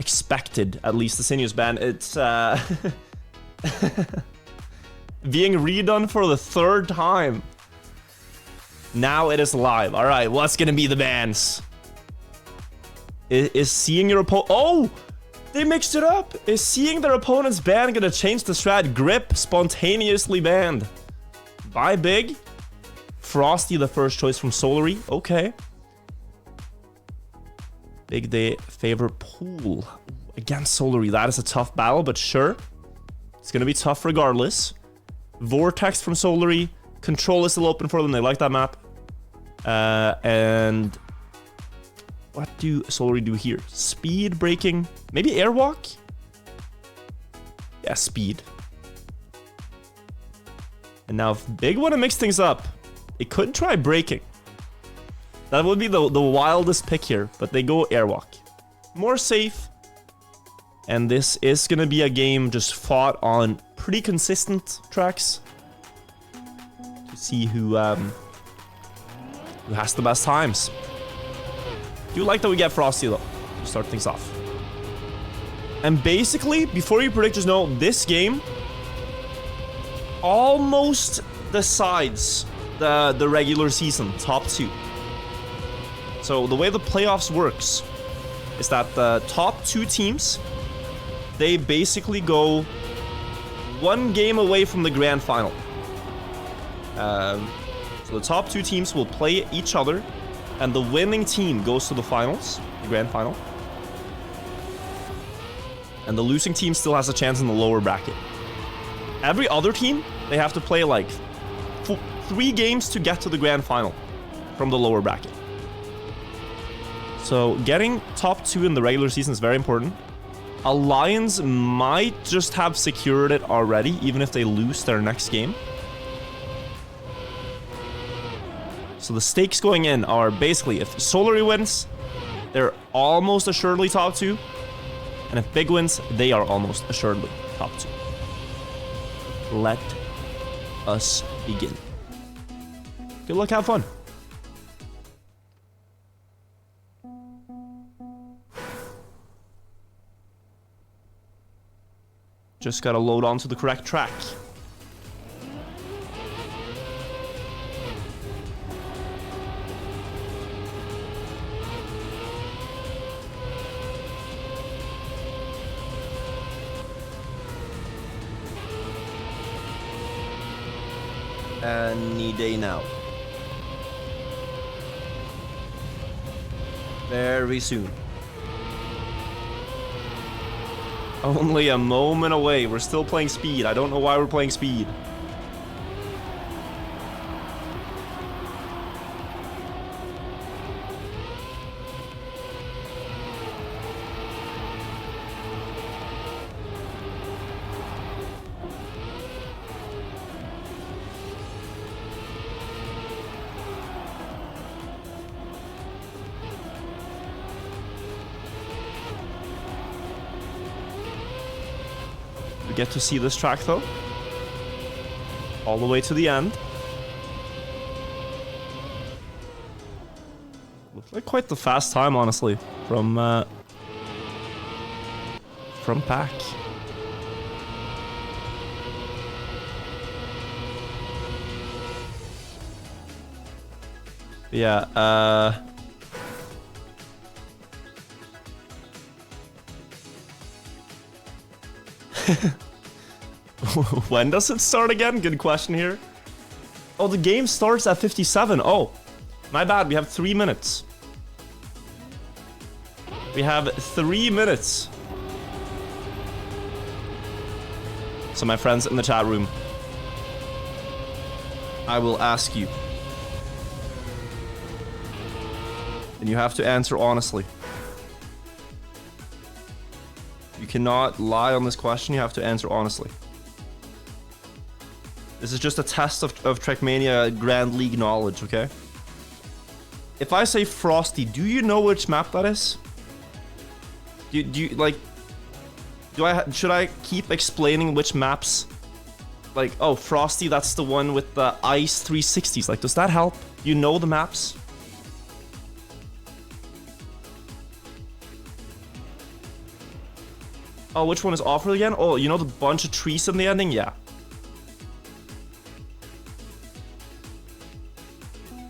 expected, at least the Sinuous ban. It's being redone for the 3rd time. Now it is live. All right, what's gonna be the bans? Is seeing your opponent... Oh! They mixed it up! Is seeing their opponent's ban gonna change the strat? Grip spontaneously banned. By Big. Frosty the first choice from Solary. Okay. Big Day favor Pool against Solary. That is a tough battle, but sure. It's gonna be tough regardless. Vortex from Solary. Control is still open for them. They like that map. And what do Solary do here? Speed breaking. Maybe airwalk? Yeah, speed. And now if Big want to mix things up, they could try breaking. That would be the wildest pick here, but they go airwalk. More safe. And this is going to be a game just fought on pretty consistent tracks. To see who has the best times. Do like that we get Frosty though, to start things off. And basically, before you predict, just know this game almost decides the regular season top 2. So the way the playoffs works is that the top 2 teams, they basically go 1 game away from the grand final. So the top 2 teams will play each other, and the winning team goes to the finals, the grand final. And the losing team still has a chance in the lower bracket. Every other team, they have to play like 3 games to get to the grand final from the lower bracket. So getting top 2 in the regular season is very important. Alliance might just have secured it already, even if they lose their next game. So the stakes going in are basically, if Solary wins, they're almost assuredly top 2. And if Big wins, they are almost assuredly top 2. Let us begin. Good luck, have fun. Just gotta load onto the correct track. Any day now. Very soon. Only a moment away. We're still playing speed. I don't know why we're playing speed. We get to see this track though. All the way to the end. Looked like quite the fast time, honestly, from Pack. Yeah, when does it start again? Good question here. Oh, the game starts at 57. Oh, my bad. We have 3 minutes. We have 3 minutes. So my friends in the chat room, I will ask you. And you have to answer honestly. You cannot lie on this question, you have to answer honestly. This is just a test of Trackmania Grand League knowledge, okay? If I say Frosty, do you know which map that is? Do you like... should I keep explaining which maps? Like, oh, Frosty, that's the one with the ice 360s. Like, does that help? You know the maps? Oh, which one is offered again? Oh, you know the bunch of trees in the ending? Yeah.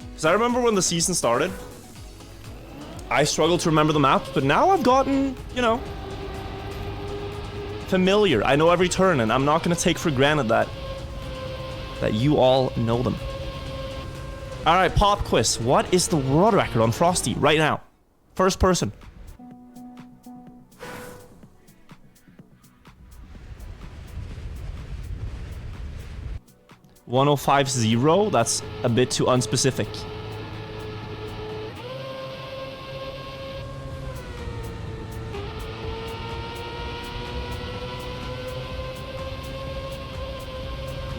Because I remember when the season started, I struggled to remember the map, but now I've gotten, you know, familiar. I know every turn, and I'm not going to take for granted that you all know them. All right, pop quiz. What is the world record on Frosty right now? First person. .1050. That's a bit too unspecific.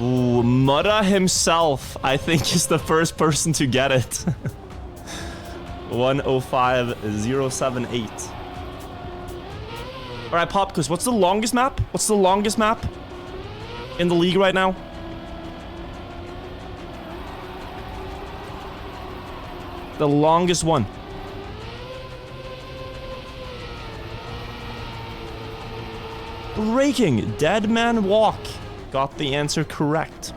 Ooh, Mutta himself, I think, is the first person to get it. 105078. Alright, pop quiz. What's the longest map? What's the longest map in the league right now? The longest one. Breaking. Dead Man Walk. Got the answer correct.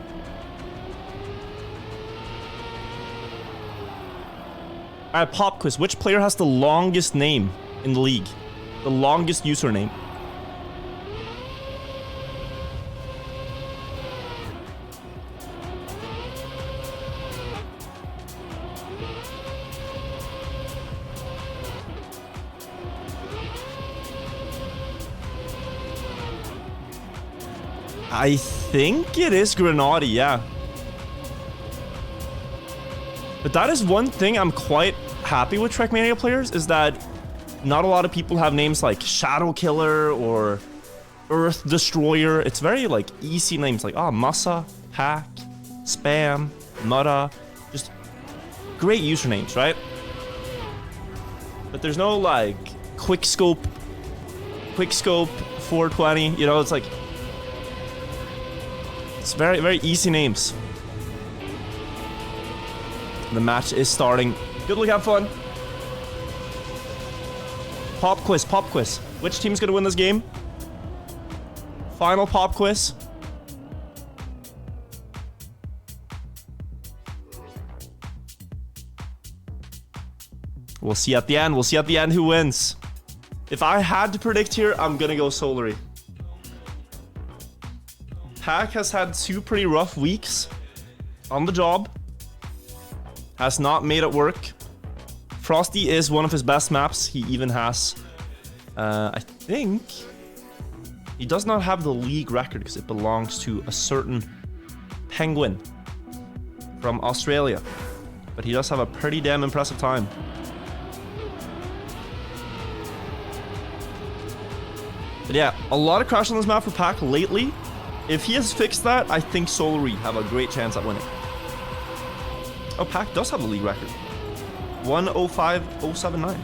Alright, pop quiz. Which player has the longest name in the league? The longest username. I think it is Grenade, yeah. But that is one thing I'm quite happy with Trackmania players, is that not a lot of people have names like Shadow Killer or Earth Destroyer. It's very like easy names like Massa, Hack, Spam, Mutta. Just great usernames, right? But there's no like Quickscope 420, you know, it's like it's very, very easy names. The match is starting. Good luck, have fun. Pop quiz, pop quiz. Which team's gonna win this game? Final pop quiz. We'll see at the end. We'll see at the end who wins. If I had to predict here, I'm gonna go SOLARY. Hack has had 2 pretty rough weeks on the job. Has not made it work. Frosty is one of his best maps. He even has, I think, he does not have the league record because it belongs to a certain penguin from Australia. But he does have a pretty damn impressive time. But yeah, a lot of crash on this map for Pack lately. If he has fixed that, I think SOLARY have a great chance at winning. Oh, Pack does have a league record. 105079.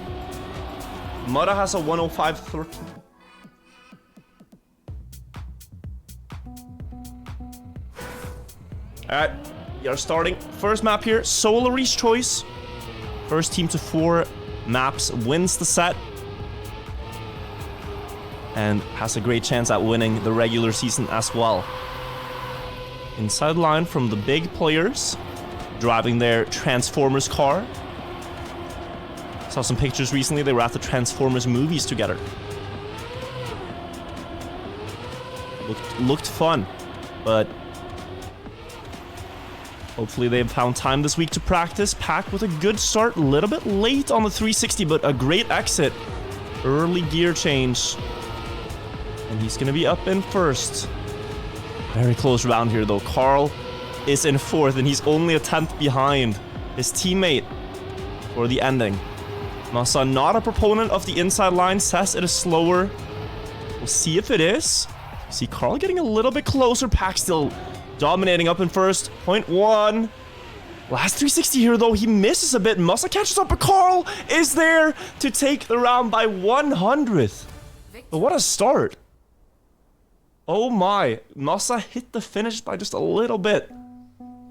Mutta has a 10513. Alright, we are starting. First map here, SOLARY's choice. First team to 4 maps wins the set. And has a great chance at winning the regular season as well. Inside line from the big players, driving their Transformers car. Saw some pictures recently, they were at the Transformers movies together. Looked fun, but hopefully they've found time this week to practice. Pack with a good start, a little bit late on the 360, but a great exit. Early gear change. And he's gonna be up in first. Very close round here though. Carl is in 4th and he's only a 10th behind his teammate for the ending. Massa, not a proponent of the inside line, says it is slower. We'll see if it is. See Carl getting a little bit closer. Pack still dominating up in first. 0.1. Last 360 here though, he misses a bit. Massa catches up, but Carl is there to take the round by 100th. But what a start. Oh my, Massa hit the finish by just a little bit.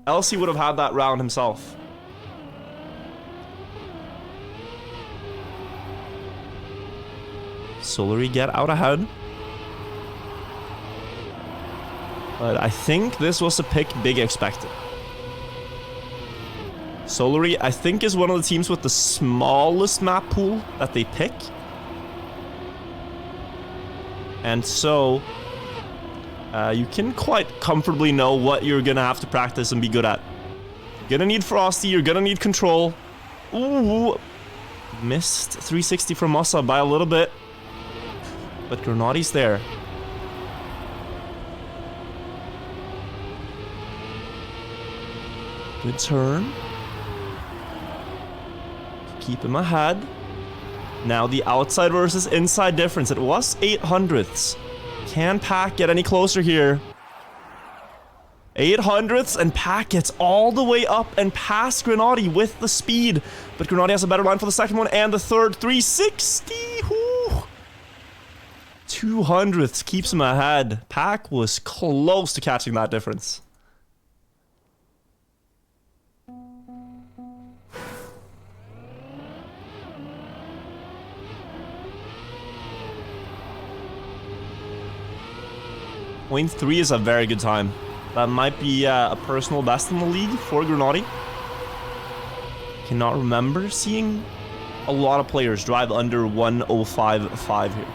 Else he would have had that round himself. SOLARY get out ahead. But I think this was a pick big expected. SOLARY, I think, is one of the teams with the smallest map pool that they pick. And so, you can quite comfortably know what you're gonna have to practice and be good at. You're gonna need Frosty, you're gonna need control. Ooh, missed 360 from Massa by a little bit. But Grenadi's there. Good turn. Keep him ahead. Now the outside versus inside difference. It was 800ths. Can Pack get any closer here? 800ths, and Pack gets all the way up and past Grenadi with the speed. But Grenadi has a better line for the second one and the third. 360. Whoo. 200ths keeps him ahead. Pack was close to catching that difference. .3 is a very good time. That might be a personal best in the league for Grenadi. Cannot remember seeing a lot of players drive under 1:05.5 here.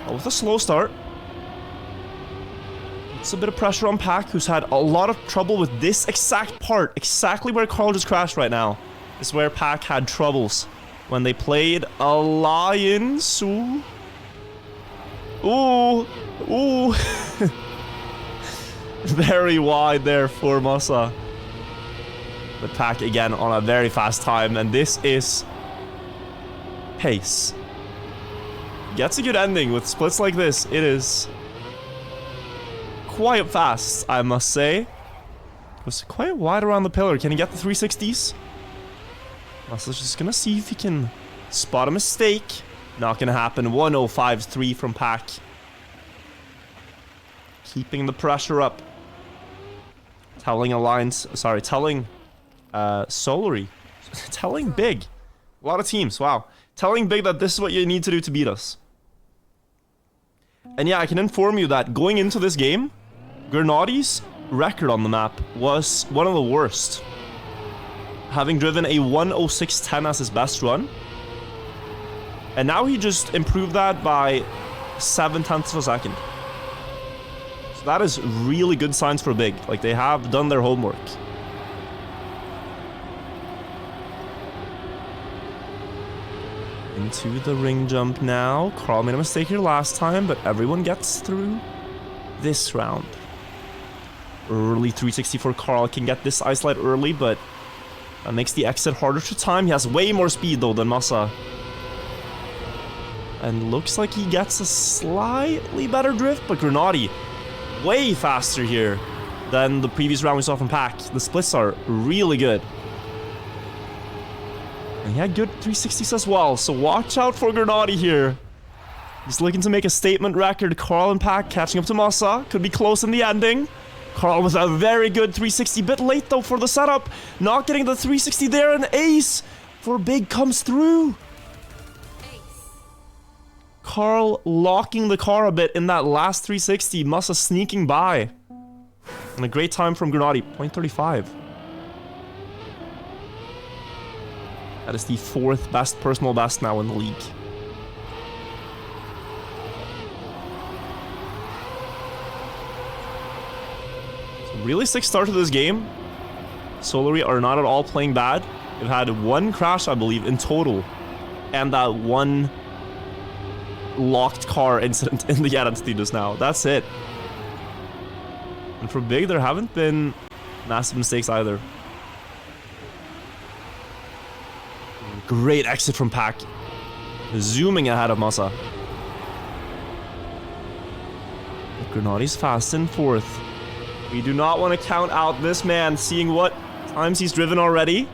But with a slow start, it's a bit of pressure on Pack, who's had a lot of trouble with this exact part. Exactly where Carl just crashed right now is where Pack had troubles when they played Alliance. Ooh, ooh. Very wide there for Massa. But Pack again on a very fast time, and this is pace. Gets a good ending with splits like this. It is quite fast, I must say. It was quite wide around the pillar. Can he get the 360s? Massa's just gonna see if he can spot a mistake. Not gonna happen. 1:05.3 from Pack. Keeping the pressure up. Telling SOLARY. Telling Big. A lot of teams, wow. Telling Big that this is what you need to do to beat us. And yeah, I can inform you that going into this game, Grenadi's record on the map was one of the worst. Having driven a 1:06.10 as his best run. And now he just improved that by 0.7 of a second. So that is really good signs for Big. Like, they have done their homework. Into the ring jump now. Carl made a mistake here last time, but everyone gets through this round. Early 360 for Carl. Can get this ice light early, but that makes the exit harder to time. He has way more speed, though, than Massa. And looks like he gets a slightly better drift, but Grenadi way faster here than the previous round we saw from Pack. The splits are really good. And he had good 360s as well, so watch out for Grenadi here. He's looking to make a statement record. Carl and Pack catching up to Massa. Could be close in the ending. Carl with a very good 360. Bit late though for the setup. Not getting the 360 there, and ace for Big comes through. Carl locking the car a bit in that last 360. Massa sneaking by. And a great time from Grenadi. 0.35. That is the 4th best personal best now in the league. So really sick start to this game. SOLARY are not at all playing bad. They've had one crash, I believe, in total. And that one locked car incident in the identity just now. That's it. And for Big, there haven't been massive mistakes either. Great exit from Pack. Zooming ahead of Massa. Grenadi's fast in 4th. We do not want to count out this man, seeing what times he's driven already.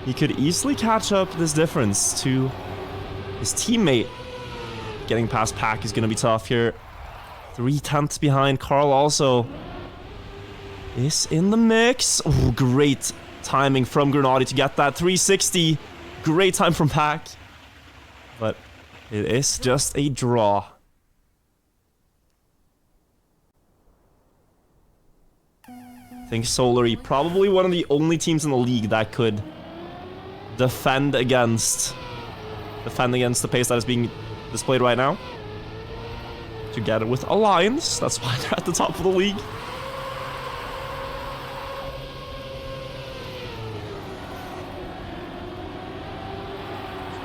He could easily catch up this difference to his teammate. Getting past Pack is going to be tough here. 0.3 behind. Carl also is in the mix. Oh, great timing from Grenadi to get that 360. Great time from Pack. But it is just a draw. think SOLARY, probably one of the only teams in the league that could defend against the pace that is being displayed right now. Together with Alliance, that's why they're at the top of the league.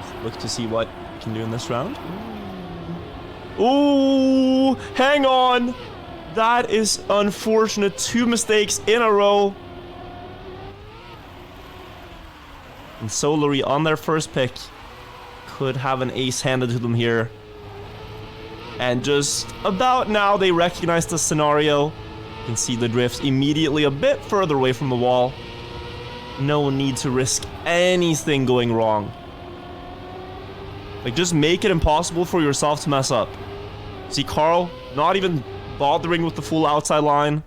Just look to see what we can do in this round. Ooh, hang on. That is unfortunate. 2 mistakes in a row. And SOLARY on their first pick could have an ace handed to them here. And just about now they recognize the scenario. You can see the drift immediately a bit further away from the wall. No need to risk anything going wrong. Like, just make it impossible for yourself to mess up. See, Carl not even bothering with the full outside line.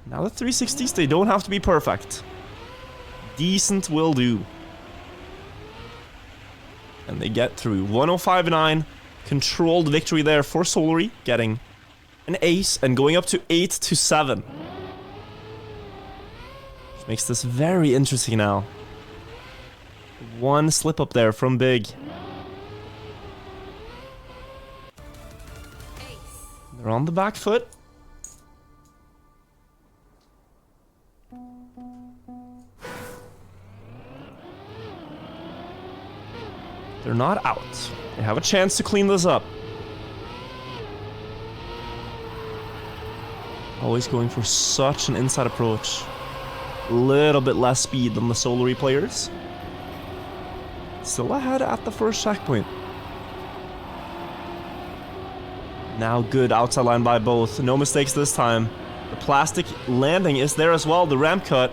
Now the 360s, they don't have to be perfect. Decent will do. And they get through. 105-9. Controlled victory there for SOLARY, getting an ace and going up to 8-7. Which makes this very interesting now. One slip up there from Big. They're on the back foot. They're not out. They have a chance to clean this up. Always going for such an inside approach. A little bit less speed than the SOLARY players. Still ahead at the first checkpoint. Now good outside line by both. No mistakes this time. The plastic landing is there as well. The ramp cut.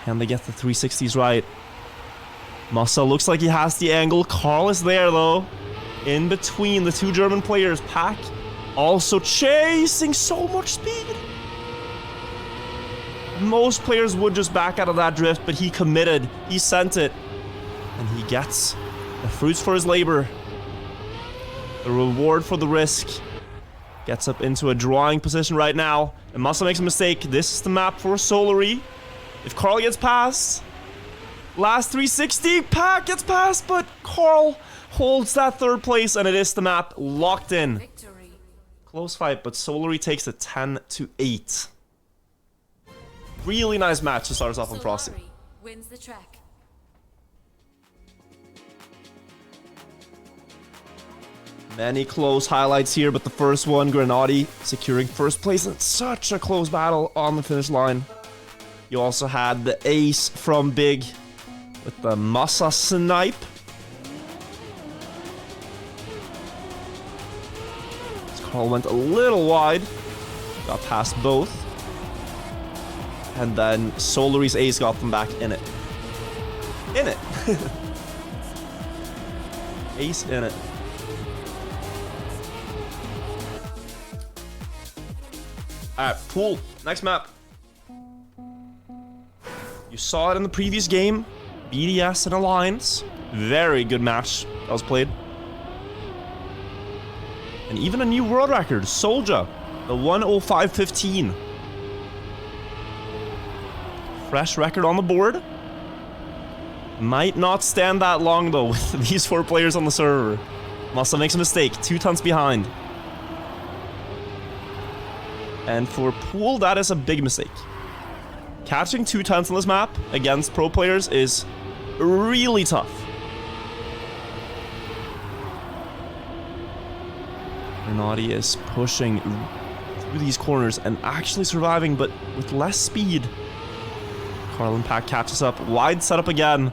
Can they get the 360s right? Massa looks like he has the angle. Carl is there though. In between the 2 German players. Pack also chasing so much speed. Most players would just back out of that drift, but he committed. He sent it. And he gets the fruits for his labor. The reward for the risk. Gets up into a drawing position right now. And Massa makes a mistake. This is the map for SOLARY. If Carl gets past, last 360, Pack gets past, but Carl holds that 3rd place, and it is the map locked in. Victory. Close fight, but SOLARY takes it 10-8. Really nice match to start us off on Frosty. Wins the track. Many close highlights here, but the first one, Grenadi securing first place in such a close battle on the finish line. You also had the ace from Big with the Massa snipe. Carl went a little wide. Got past both. And then SOLARY's ace got them back in it. In it. Ace in it. Alright, pool. Next map. You saw it in the previous game. BDS and Alliance. Very good match that was played. And even a new world record. Soldier. The 105.15. Fresh record on the board. Might not stand that long though with these 4 players on the server. Massa makes a mistake. 2 tons behind. And for Pool, that is a big mistake. Catching 2 tons on this map against pro players is really tough. Grenadi is pushing through these corners and actually surviving, but with less speed. Carl and Pack catches up. Wide setup again.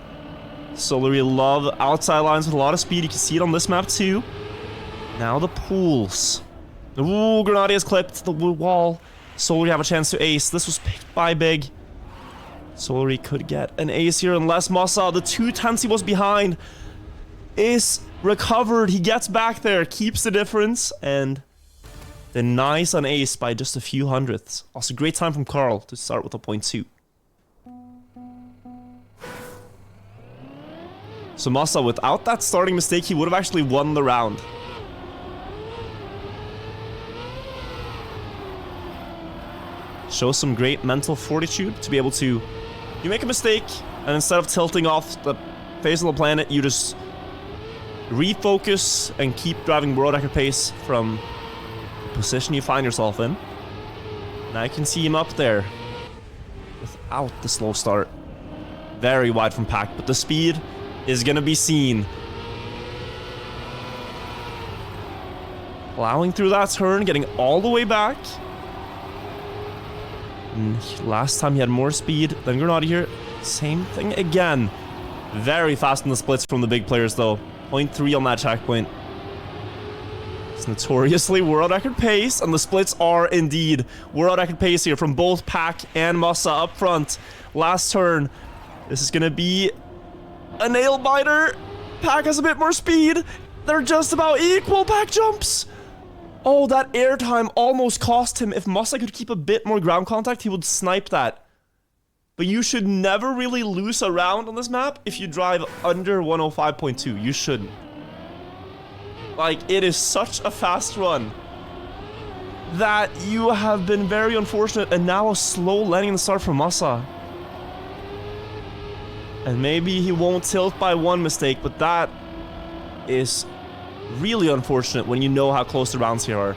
SOLARY love outside lines with a lot of speed. You can see it on this map too. Now the pools. Ooh, Grenadi has clipped the wall. SOLARY have a chance to ace. This was picked by Big. SOLARY could get an ace here unless Massa, the 2 tenths he was behind, is recovered. He gets back there, keeps the difference, and denies an ace by just a few hundredths. Also, great time from Carl to start with a 0.2. So Massa, without that starting mistake, he would have actually won the round. show some great mental fortitude to be able to... You make a mistake, and instead of tilting off the face of the planet, you just refocus and keep driving world record pace from the position you find yourself in. Now you can see him up there without the slow start. Very wide from Pack, but the speed is gonna be seen. Plowing through that turn, getting all the way back. And last time he had more speed than Granada here. Same thing again. Very fast in the splits from the big players though. 0.3 on that checkpoint. It's notoriously world record pace, and the splits are indeed world record pace here from both Pack and Massa up front. Last turn. This is gonna be a nail biter. Pack has a bit more speed. They're just about equal. Pack jumps. Oh, that airtime almost cost him. If Massa could keep a bit more ground contact, he would snipe that. But you should never really lose a round on this map if you drive under 105.2. You shouldn't. Like, it is such a fast run that you have been very unfortunate, and now a slow landing in the start from Massa. And maybe he won't tilt by one mistake, but that is really unfortunate when you know how close the rounds here are.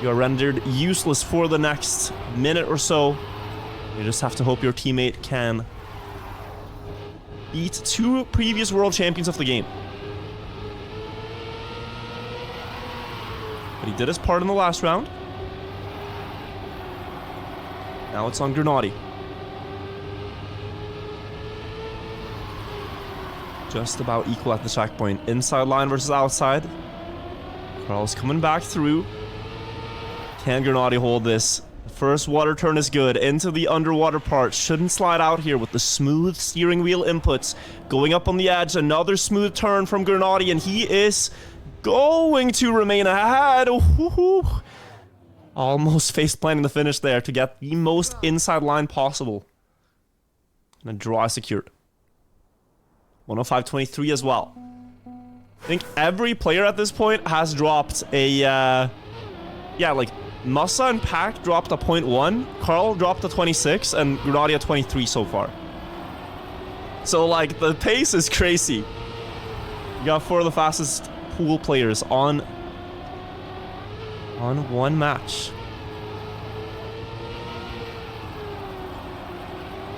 You are rendered useless for the next minute or so. You just have to hope your teammate can beat two previous world champions of the game. But he did his part in the last round. Now it's on Granadi. Just about equal at the checkpoint. Inside line versus outside. Carl's coming back through. Can Granadi hold this? The first water turn is good. Into the underwater part. Shouldn't slide out here with the smooth steering wheel inputs. Going up on the edge. Another smooth turn from Granadi, and he is going to remain ahead. Ooh. Almost face planting the finish there to get the most inside line possible. And a draw secured. 105.23 as well. I think every player at this point has dropped a, yeah, like, Massa and Pack dropped a 0.1, Carl dropped a 26, and Granadi a 23 so far. So, like, the pace is crazy. You got four of the fastest pool players on one match.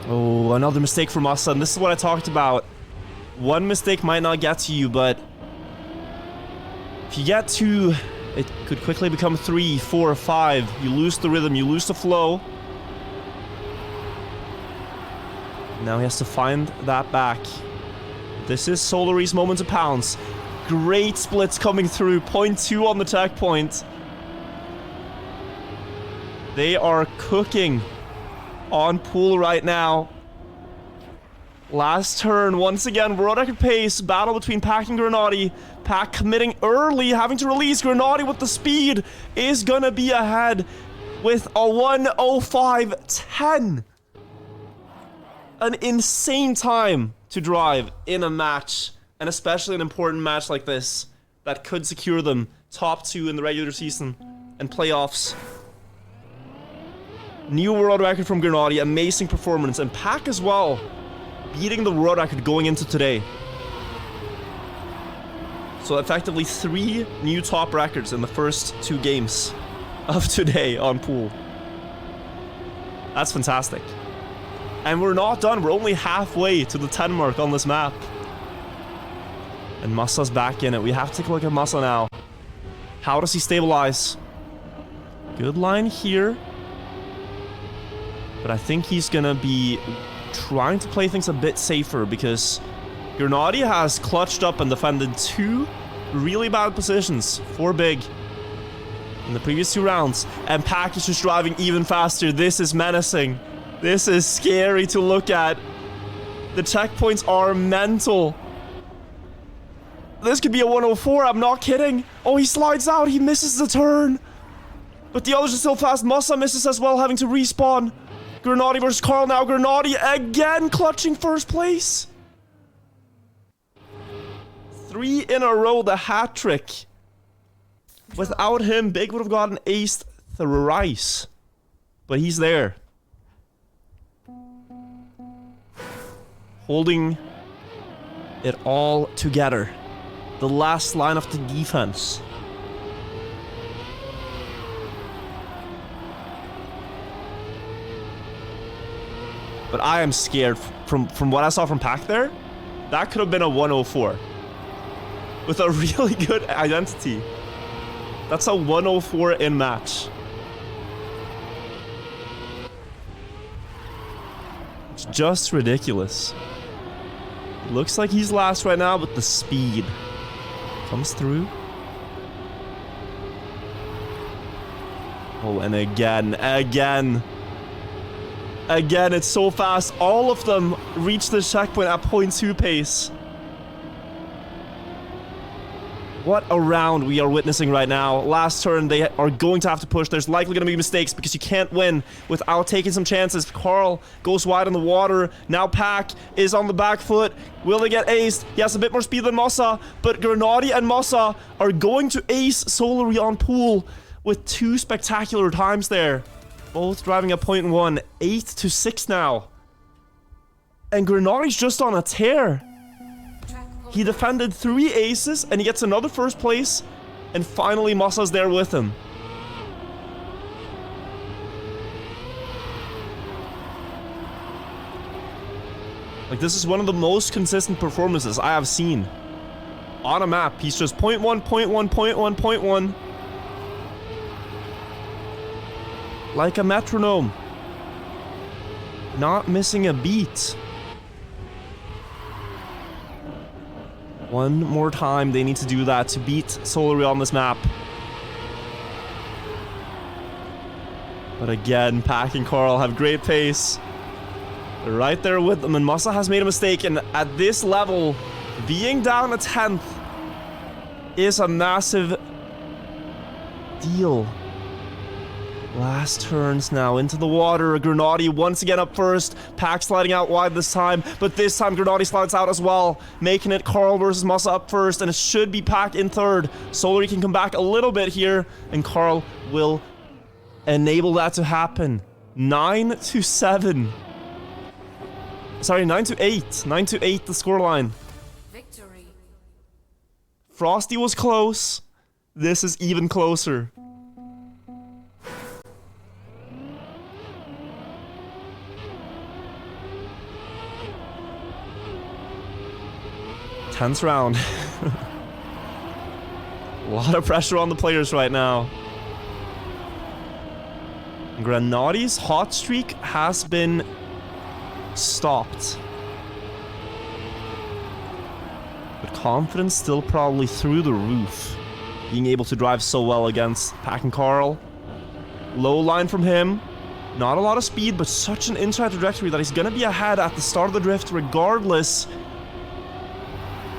Oh, another mistake from Massa, and this is what I talked about. One mistake might not get to you, but if you get two, it could quickly become 3, 4, 5. You lose the rhythm, you lose the flow. Now he has to find that back. This is SOLARY's moment to pounce. Great splits coming through. 0.2 on the checkpoint. They are cooking on pool right now. Last turn, once again, world record pace. Battle between Pack and Granadi. Pack committing early, having to release. Granadi with the speed is gonna be ahead with a 1:05.10. An insane time to drive in a match, and especially an important match like this that could secure them top 2 in the regular season and playoffs. New world record from Granadi, amazing performance, and Pack as well. Beating the world record going into today. So effectively 3 new top records in the first 2 games of today on pool. That's fantastic. And we're not done. We're only halfway to the 10 mark on this map. And Massa's back in it. We have to take a look at Massa now. How does he stabilize? Good line here. But I think he's gonna be trying to play things a bit safer because Granadi has clutched up and defended 2 really bad positions for big in the previous 2 rounds, and Pack is just driving even faster. This is menacing. This is scary to look at. The checkpoints are mental. This could be a 104, I'm not kidding. Oh, he slides out, he misses the turn. But the others are still fast. Massa misses as well, having to respawn. Granadi versus Carl now. Granadi again clutching first place. 3 in a row, the hat trick. Without him, Big would have gotten aced thrice. But he's there. Holding it all together. The last line of the defense. But I am scared from what I saw from Pack there. That could have been a 104. With a really good identity. That's a 104 in match. It's just ridiculous. Looks like he's last right now, but the speed comes through. Oh, and again, it's so fast. All of them reach the checkpoint at 0.2 pace. What a round we are witnessing right now. Last turn, they are going to have to push. There's likely going to be mistakes because you can't win without taking some chances. Carl goes wide in the water. Now Pack is on the back foot. Will they get aced? He has a bit more speed than Mossa, but Grenadi and Mossa are going to ace Solary on pool with 2 spectacular times there. Both driving a 0.1. 8 to 6 now. And Grenadi's just on a tear. He defended 3 aces, and he gets another first place, and finally Mossa's there with him. Like, this is one of the most consistent performances I have seen. On a map, he's just 0.1, 0.1, 0.1, 0.1. Like a metronome. Not missing a beat. One more time, they need to do that to beat Solary on this map. But again, Pack and Carl have great pace. They're right there with them, and Mossa has made a mistake, and at this level, being down a 10th is a massive deal. Last turns now into the water. Grenadi once again up first. Pack sliding out wide this time, but this time Grenadi slides out as well, making it Carl versus Mossa up first, and it should be Pack in third. Solary can come back a little bit here, and Carl will enable that to happen. 9 to 7. Sorry, 9 to 8. 9 to 8 the scoreline. Victory. Frosty was close. This is even closer. 10th round. A lot of pressure on the players right now. Grenadi's hot streak has been stopped. But confidence still probably through the roof. Being able to drive so well against Pack and Carl. Low line from him. Not a lot of speed, but such an inside trajectory that he's gonna be ahead at the start of the drift regardless.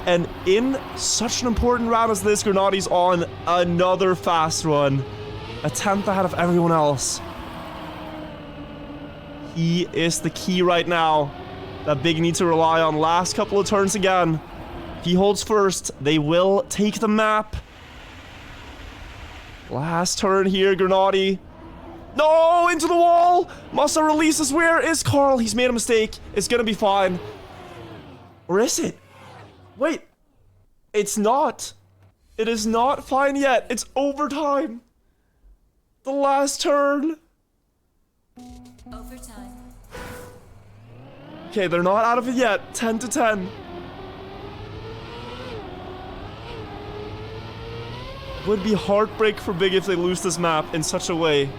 And in such an important round as this, Grenadi's on another fast run. A 10th ahead of everyone else. He is the key right now that Big needs to rely on. Last couple of turns again. If he holds first, they will take the map. Last turn here, Grenadi. No, into the wall! Mossa releases. Where is Carl? He's made a mistake. It's gonna be fine. Or is it? Wait, it's not. It is not fine yet. It's overtime. The last turn. Overtime. Okay, they're not out of it yet. 10 to 10. Would be heartbreak for Big if they lose this map in such a way.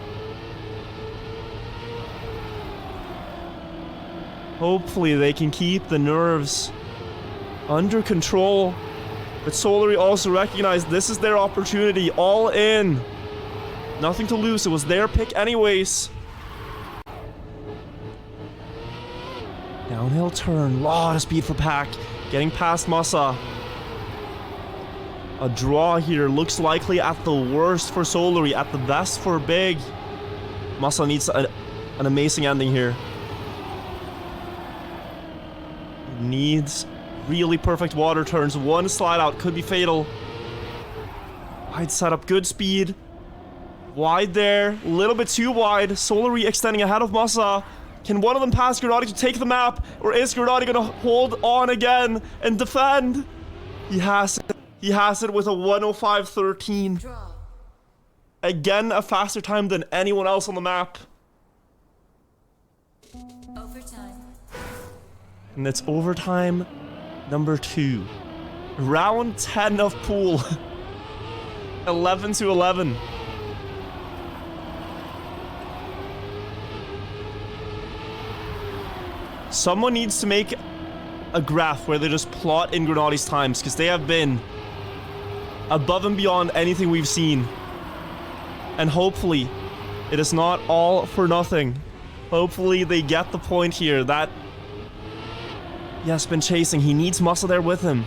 Hopefully they can keep the nerves under control. But Solary also recognized this is their opportunity. All in. Nothing to lose. It was their pick anyways. Downhill turn. Lot of speed for Pack. Getting past Mossa. A draw here. Looks likely at the worst for Solary. At the best for Big. Mossa needs an amazing ending here. Needs really perfect water turns. One slide out could be fatal. Wide setup, good speed. Wide there. A little bit too wide. SOLARY extending ahead of Masa. Can one of them pass Grenadi to take the map? Or is Grenadi gonna hold on again and defend? He has it. He has it with a 105.13. Again, a faster time than anyone else on the map. Overtime. And it's overtime number 2. Round 10 of pool. 11-11. Someone needs to make a graph where they just plot in Grenadi's times, because they have been above and beyond anything we've seen. And hopefully, it is not all for nothing. Hopefully, they get the point here that he has been chasing. He needs Masa there with him.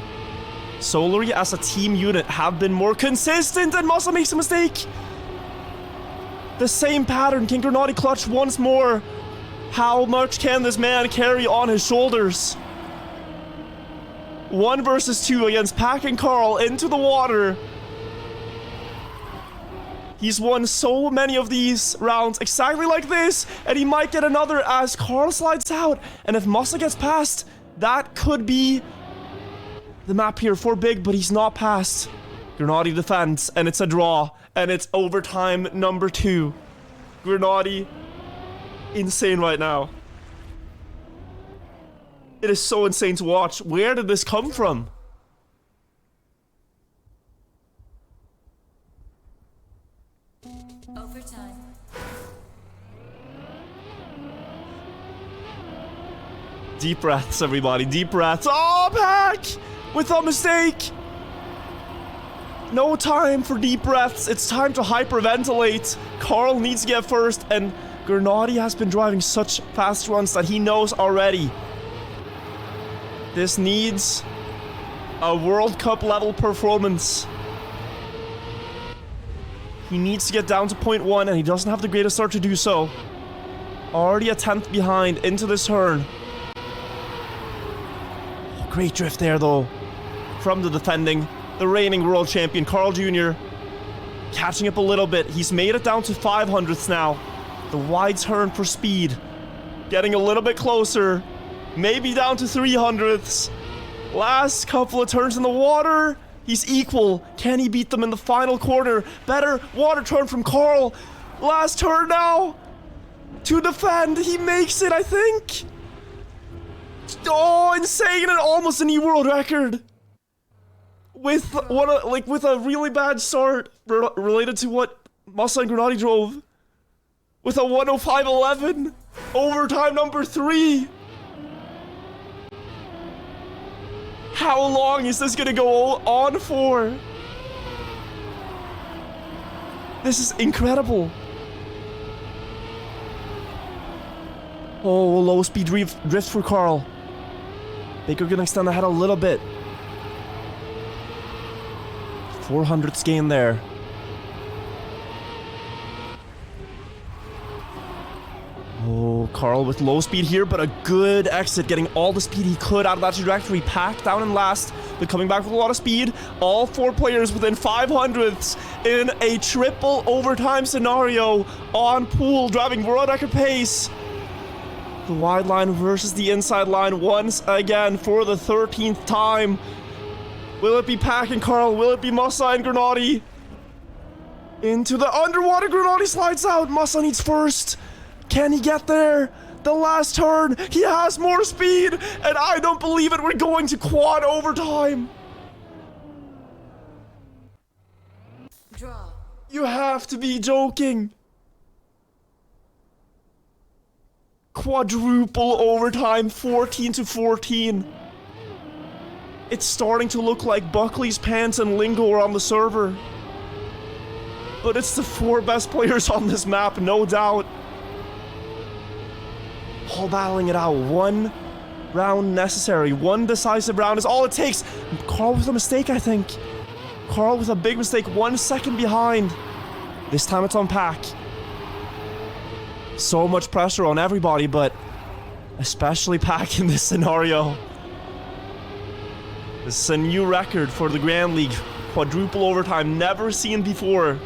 SOLARY as a team unit have been more consistent, and Masa makes a mistake. The same pattern. Can Grenadi clutch once more? How much can this man carry on his shoulders? 1 versus 2 against Pack and Carl into the water. He's won so many of these rounds exactly like this, and he might get another as Carl slides out. And if Masa gets past, that could be the map here for big, but he's not past. Grenadi defends, and it's a draw, and it's overtime number 2. Grenadi, insane right now. It is so insane to watch. Where did this come from? Overtime. Deep breaths, everybody. Deep breaths. Oh, Pack! With a mistake! No time for deep breaths. It's time to hyperventilate. Carl needs to get first, and Grenadi has been driving such fast runs that he knows already. This needs a World Cup level performance. He needs to get down to 0.1, and he doesn't have the greatest start to do so. Already a 10th behind into this turn. Oh, great drift there, though. From the reigning world champion, Carl Jr. Catching up a little bit. He's made it down to 500ths now. The wide turn for speed. Getting a little bit closer. Maybe down to 300ths. Last couple of turns in the water. He's equal. Can he beat them in the final corner? Better water turn from Carl. Last turn now. To defend. He makes it, I think. Oh, insane. And almost a new world record. With with a really bad start related to what Masa and Grenadi drove. With a 105.11. Overtime number 3. How long is this gonna go on for? This is incredible. Oh, low speed drift for Carl. Baker gonna extend ahead a little bit. 400ths gain there. Oh, Carl with low speed here, but a good exit, getting all the speed he could out of that trajectory. Pack down in last, but coming back with a lot of speed. All 4 players within 500ths in a triple overtime scenario on pool, driving world record pace. The wide line versus the inside line once again for the 13th time. Will it be Pack and Carl? Will it be Masa and Grenadi? Into the underwater, Grenadi slides out. Masa needs first. Can he get there? The last turn. He has more speed. And I don't believe it. We're going to quad overtime. Draw. You have to be joking. Quadruple overtime, 14-14. It's starting to look like Buckley's Pants and Lingo are on the server. But it's the 4 best players on this map, no doubt. All battling it out. 1 round necessary. 1 decisive round is all it takes. Carl with a mistake, I think. Carl with a big mistake. 1 second behind. This time it's on Pack. So much pressure on everybody, but especially Pack in this scenario. This is a new record for the Grand League. Quadruple overtime, never seen before.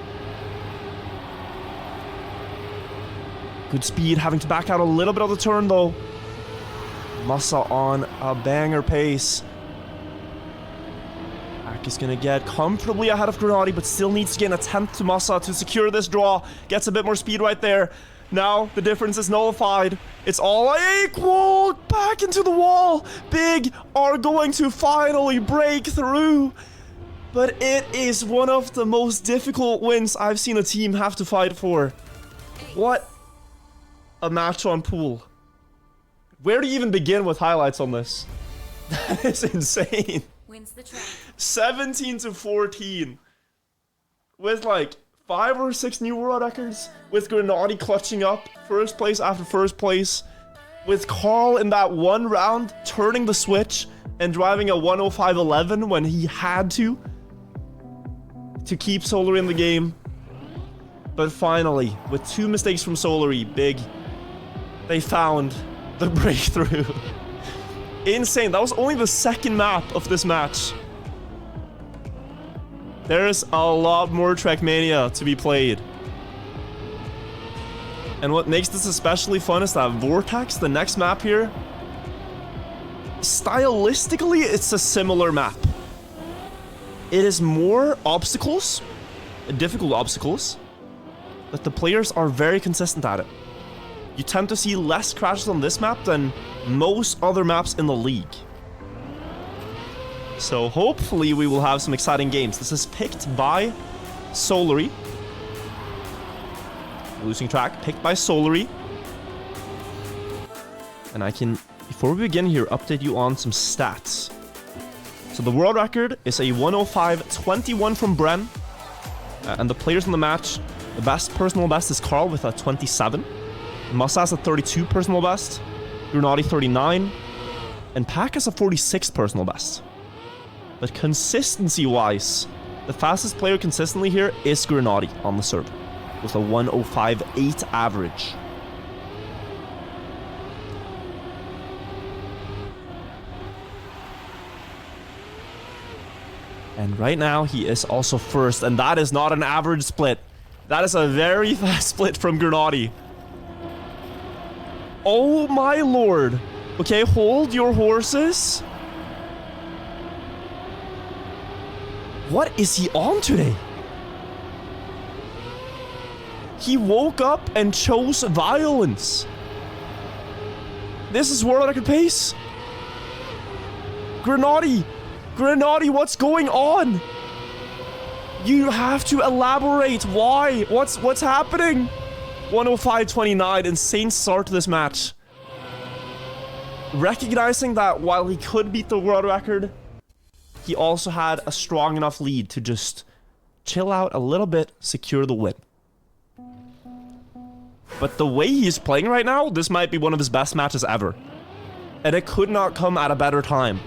Good speed, having to back out a little bit of the turn though. Massa on a banger pace. Pack is gonna get comfortably ahead of Grenadi, but still needs to get a 10th to Massa to secure this draw. Gets a bit more speed right there. Now the difference is nullified. It's all equal. Back into the wall. Big are going to finally break through. But it is one of the most difficult wins I've seen a team have to fight for. What a match on pool. Where do you even begin with highlights on this? That is insane. Wins the track. 17 to 14. With like 5 or 6 new world records. With Grenadi clutching up first place after first place. With Carl in that one round turning the switch and driving a 105.11 when he had to keep SOLARY in the game. But finally, with 2 mistakes from SOLARY, Big, they found the breakthrough. Insane. That was only the second map of this match. There's a lot more Trackmania to be played. And what makes this especially fun is that Vortex, the next map here, stylistically, it's a similar map. It is more obstacles, difficult obstacles, but the players are very consistent at it. You tend to see less crashes on this map than most other maps in the league. So hopefully we will have some exciting games. This is picked by SOLARY. Losing track, picked by SOLARY. And I can, before we begin here, update you on some stats. So the world record is a 105.21 from Bren. And the players in the match, the best personal best is Carl with a 27. Massa has a 32 personal best. Grenadi 39. And Pack has a 46 personal best. But consistency-wise, the fastest player consistently here is Grenadi on the server with a 105.8 average. And right now, he is also first, and that is not an average split. That is a very fast split from Grenadi. Oh my lord. Okay, hold your horses. What is he on today? He woke up and chose violence. This is world record pace. Grenadi, what's going on? You have to elaborate. Why? What's happening? 105.29, insane start to this match. Recognizing that while he could beat the world record, he also had a strong enough lead to just chill out a little bit, secure the win. But the way he's playing right now, this might be one of his best matches ever. And it could not come at a better time.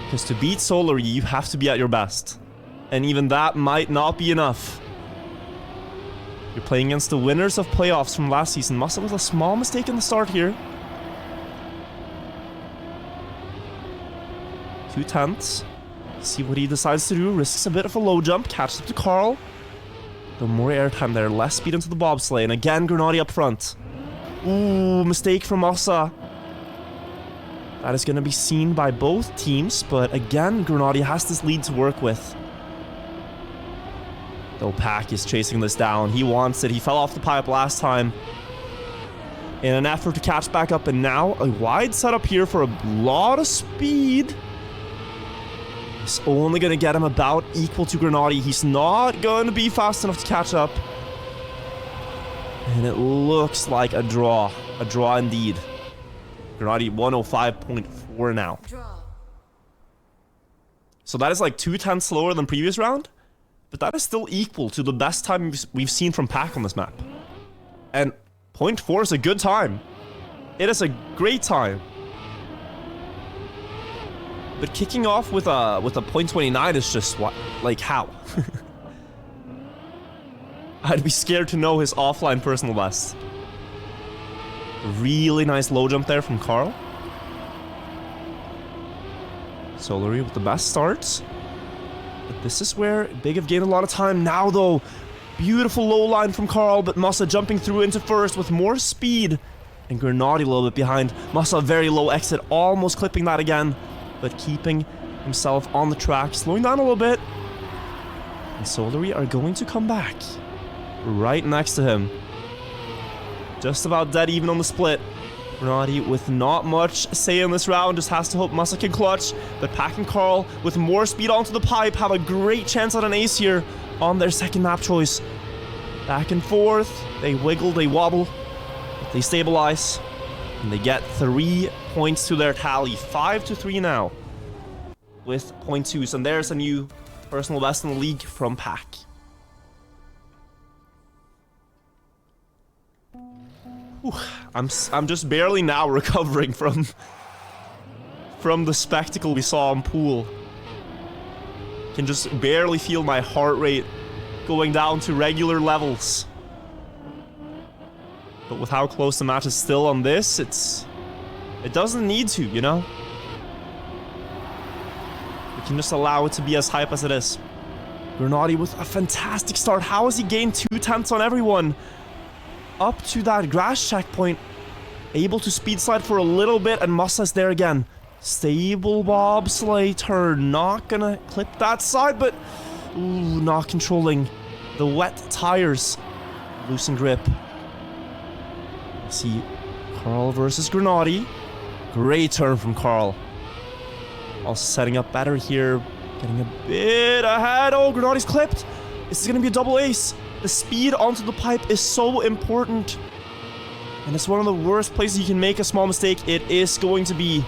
Because to beat SOLARY, you have to be at your best. And even that might not be enough. You're playing against the winners of playoffs from last season. Massa with a small mistake in the start here. 2 tenths. See what he decides to do. Risks a bit of a low jump. Catches up to Carl. The more airtime there. Less speed into the bobsleigh. And again, Grenadi up front. Ooh, mistake from Massa. That is going to be seen by both teams. But again, Grenadi has this lead to work with. Though Pack is chasing this down. He wants it. He fell off the pipe last time in an effort to catch back up. And now a wide setup here for a lot of speed. It's only going to get him about equal to Grenadi. He's not going to be fast enough to catch up. And it looks like a draw. A draw indeed. Grenadi 105.4 now. Draw. So that is like 2 tenths slower than previous round. But that is still equal to the best time we've seen from Pack on this map. And 0.4 is a good time. It is a great time. But kicking off with a 0.29 is just what? Like, how? I'd be scared to know his offline personal best. Really nice low jump there from Carl. SOLARY with the best starts. But this is where Big have gained a lot of time. Now, though, beautiful low line from Carl, but Massa jumping through into first with more speed. And Grenady a little bit behind. Massa, very low exit, almost clipping that again, but keeping himself on the track, slowing down a little bit. And SOLARY are going to come back right next to him. Just about dead even on the split. Grenady with not much say in this round, just has to hope Massa can clutch. But Pack and Carl with more speed onto the pipe have a great chance at an ace here on their second map choice. Back and forth, they wiggle, they wobble. They stabilize, and they get 3 points to their tally. 5-3 now, with 0.2s, and there's a new personal best in the league from Pack. Whew, I'm just barely now recovering from the spectacle we saw in pool. Can just barely feel my heart rate going down to regular levels. But with how close the match is still on this, it doesn't need to, you know? We can just allow it to be as hype as it is. Grenady with a fantastic start. How has he gained 2 tenths on everyone? Up to that grass checkpoint. Able to speed slide for a little bit, and Massa's there again. Stable bobsleigh turn. Not gonna clip that side, but... Ooh, not controlling the wet tires. Loosen grip. See Carl versus Grenady. Great turn from Carl. Also setting up better here. Getting a bit ahead. Oh, Grenady's clipped. This is going to be a double ace. The speed onto the pipe is so important. And it's one of the worst places you can make a small mistake. It is going to be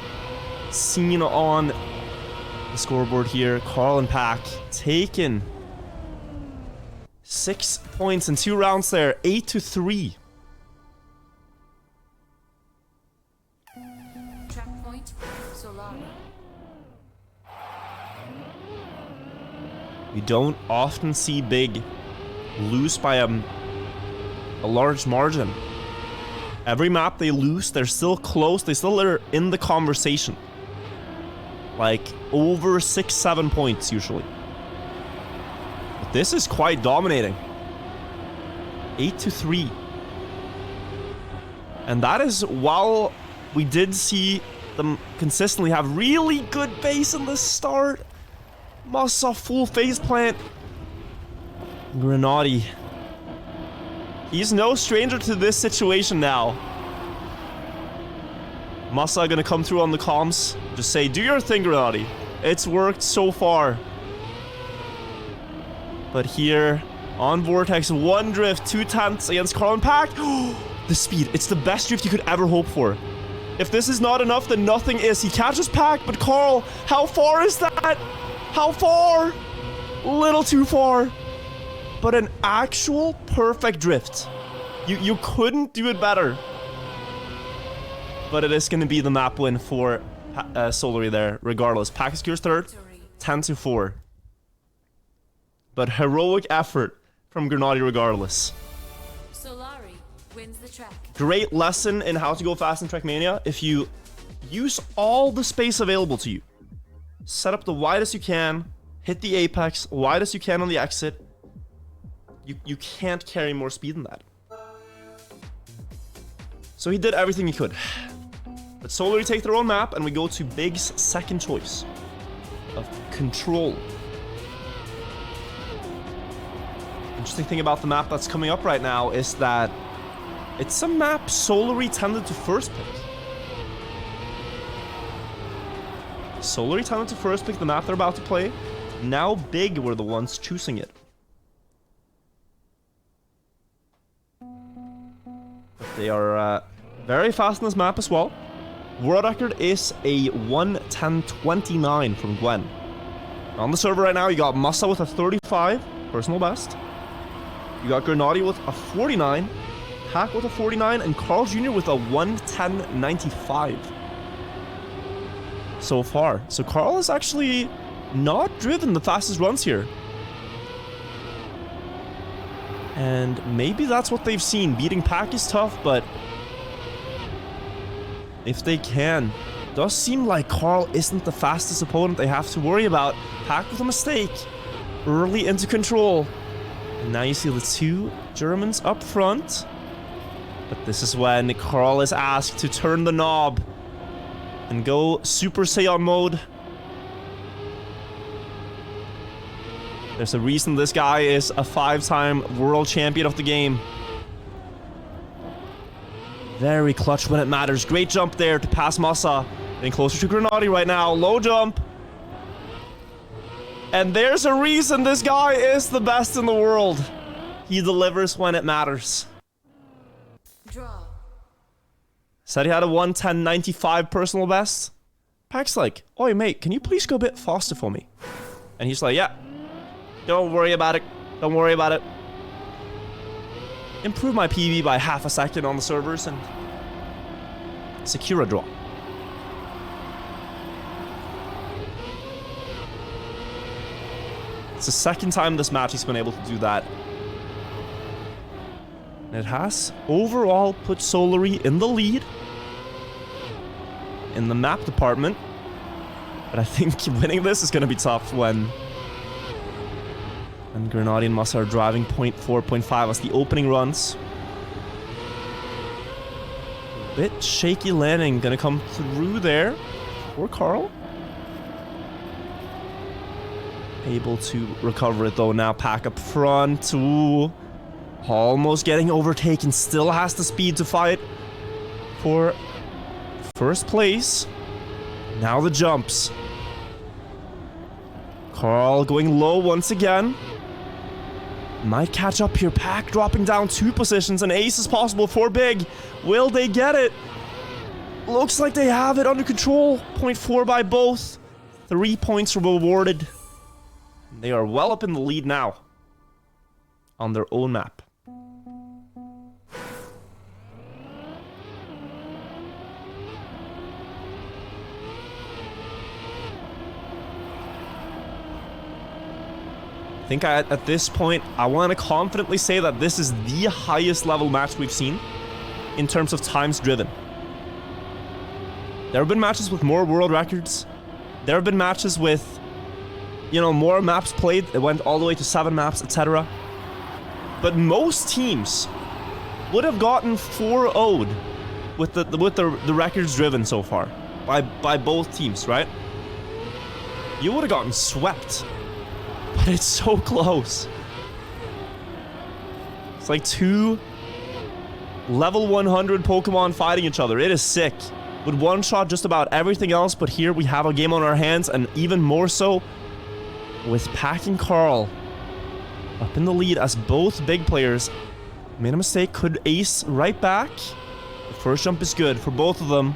seen on the scoreboard here. Carl and Pack taken 6 points in 2 rounds there. 8-3. SOLARY. We don't often see Big lose by a large margin. Every map they lose, they're still close. They still are in the conversation. Like over 6-7 points usually. But this is quite dominating. 8-3. And that is while we did see them consistently have really good base in the start. Massa full phase plant. Grenady. He's no stranger to this situation now. Massa gonna come through on the comms. Just say, do your thing, Grenady. It's worked so far. But here, on Vortex, 1 drift, 2 tenths against Carl and Pack. The speed. It's the best drift you could ever hope for. If this is not enough, then nothing is. He catches Pack, but Carl, how far is that? How far? A little too far. But an actual perfect drift. You couldn't do it better. But it is going to be the map win for SOLARY there, regardless. Pack secures third, 10-4. But heroic effort from Grenady regardless. SOLARY wins the track. Great lesson in how to go fast in Trackmania. If you use all the space available to you, set up the widest you can, hit the apex, widest you can on the exit, you can't carry more speed than that. So he did everything he could. But SOLARY take their own map, and we go to Big's second choice of Control. Interesting thing about the map that's coming up right now is that it's a map SOLARY tended to first pick. SOLARY tended to first pick the map they're about to play. Now Big were the ones choosing it. But they are very fast in this map as well. World record is a 1:10:29 from Gwen. On the server right now, you got Massa with a 35, personal best. You got Grenady with a 49, Pack with a 49, and Carl Jr. with a 1:10:95 so far. So Carl is actually not driven the fastest runs here. And maybe that's what they've seen. Beating Pack is tough, but if they can, it does seem like Carl isn't the fastest opponent they have to worry about. Pack with a mistake, early into control. And now you see the two Germans up front. But this is when Carl is asked to turn the knob and go Super Saiyan mode. There's a reason this guy is a 5-time world champion of the game. Very clutch when it matters. Great jump there to pass Massa. Getting closer to Grenadi right now. Low jump. And there's a reason this guy is the best in the world. He delivers when it matters. Draw. Said he had a 1:10.95 personal best. Pack's like, "Oi mate, can you please go a bit faster for me?" And he's like, "Yeah. Don't worry about it. Don't worry about it." Improve my PB by half a second on the servers and secure a draw. It's the second time this match he's been able to do that. And it has overall put SOLARY in the lead in the map department. But I think winning this is going to be tough when Grenadi and Massa are driving 0.4, 0.5 as the opening runs. A bit shaky landing. Going to come through there for Carl. Able to recover it though. Now Pack up front. Ooh. Almost getting overtaken. Still has the speed to fight for first place. Now the jumps. Carl going low once again. Might catch up here. Pack dropping down 2 positions. An ace is possible for Big. Will they get it? Looks like they have it under control. 0.4 by both. 3 points were awarded. They are well up in the lead now on their own map. I think at this point, I want to confidently say that this is the highest level match we've seen in terms of times driven. There have been matches with more world records. There have been matches with, you know, more maps played. It went all the way to 7 maps, etc. But most teams would have gotten 4-0'd with the records driven so far by both teams, right? You would have gotten swept. But it's so close. It's like 2 level 100 Pokemon fighting each other. It is sick. Would one-shot just about everything else, but here we have a game on our hands, and even more so with Pack and Carl up in the lead as both big players made a mistake, could ace right back. The first jump is good for both of them.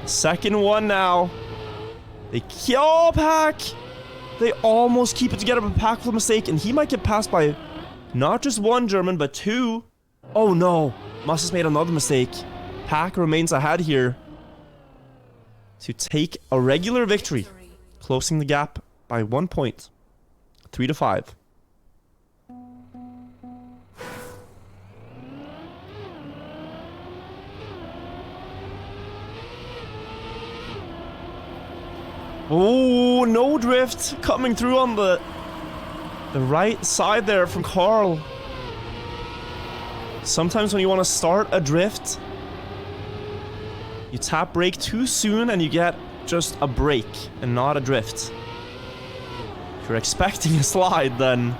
The second one now. They kill Pack. They almost keep it together, but Pack with a mistake, and he might get passed by not just 1 German, but 2. Oh no, Must has made another mistake. Pack remains ahead here to take a regular victory, closing the gap by 1 point, 3-5. Oh, no drift coming through on the right side there from Carl. Sometimes when you want to start a drift, you tap brake too soon and you get just a break and not a drift. If you're expecting a slide, then